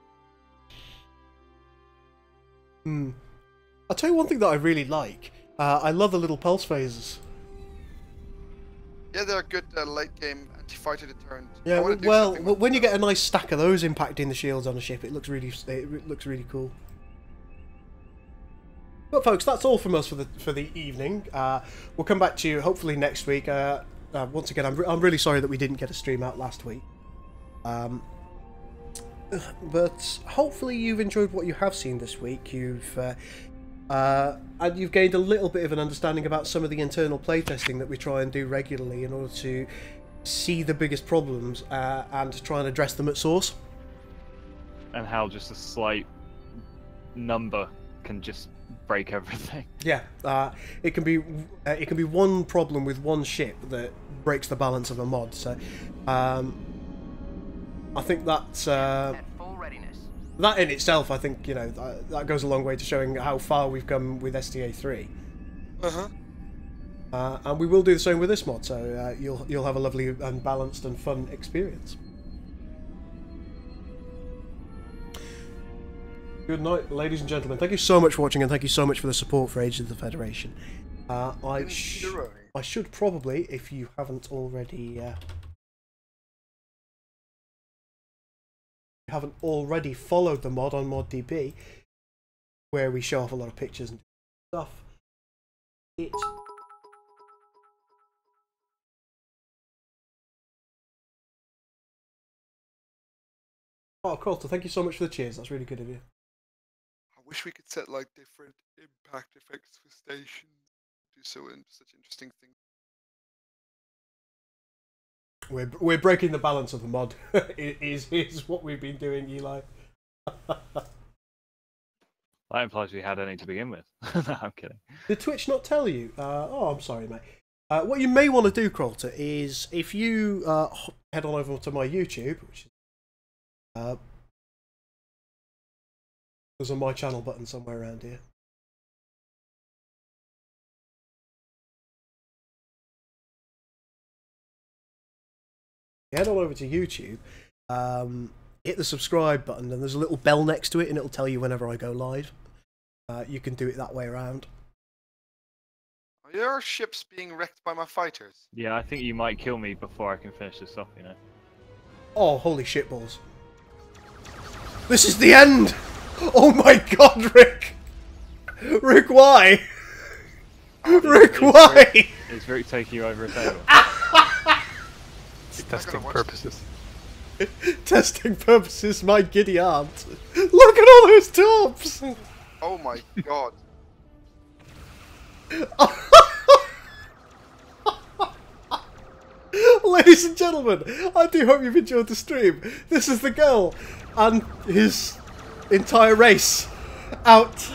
I'll tell you one thing that I really like. I love the little pulse phases. Yeah, they're a good late game anti-fighter deterrent. Yeah, well, when you get a nice stack of those impacting the shields on a ship, it looks really cool. But folks, that's all from us for the evening. We'll come back to you hopefully next week. Once again, I'm really sorry that we didn't get a stream out last week. But hopefully you've enjoyed what you have seen this week. And you've gained a little bit of an understanding about some of the internal playtesting that we try and do regularly in order to see the biggest problems and try and address them at source. And how just a slight number can just break everything. Yeah, it can be one problem with one ship that breaks the balance of a mod. So I think that's that in itself, I think, you know, that goes a long way to showing how far we've come with STA3. And we will do the same with this mod, so you'll have a lovely and balanced and fun experience. Good night, ladies and gentlemen. Thank you so much for watching, and thank you so much for the support for Age of the Federation. I should probably, if you haven't already followed the mod on ModDB, where we show off a lot of pictures and stuff. Oh, Crolter, thank you so much for the cheers. That's really good of you. I wish we could set like different impact effects for stations. Do such interesting things. We're breaking the balance of the mod. is what we've been doing, Eli. That implies we had any to begin with. No, I'm kidding. Did Twitch not tell you? Oh, I'm sorry, mate. What you may want to do, Crolter, is if you head on over to my YouTube, which is there's a My Channel button somewhere around here. Head on over to YouTube, hit the subscribe button, and there's a little bell next to it, and it'll tell you whenever I go live. You can do it that way around. Are your ships being wrecked by my fighters? Yeah, I think you might kill me before I can finish this off, you know. Oh, holy shitballs. This is the end! Oh my god, Rick! Rick, why? Rick, why? Is Rick taking you over a table? Testing purposes. Testing purposes, my giddy aunt. Look at all those tops! Oh my god. Ladies and gentlemen, I do hope you've enjoyed the stream. This is the girl and his entire race out.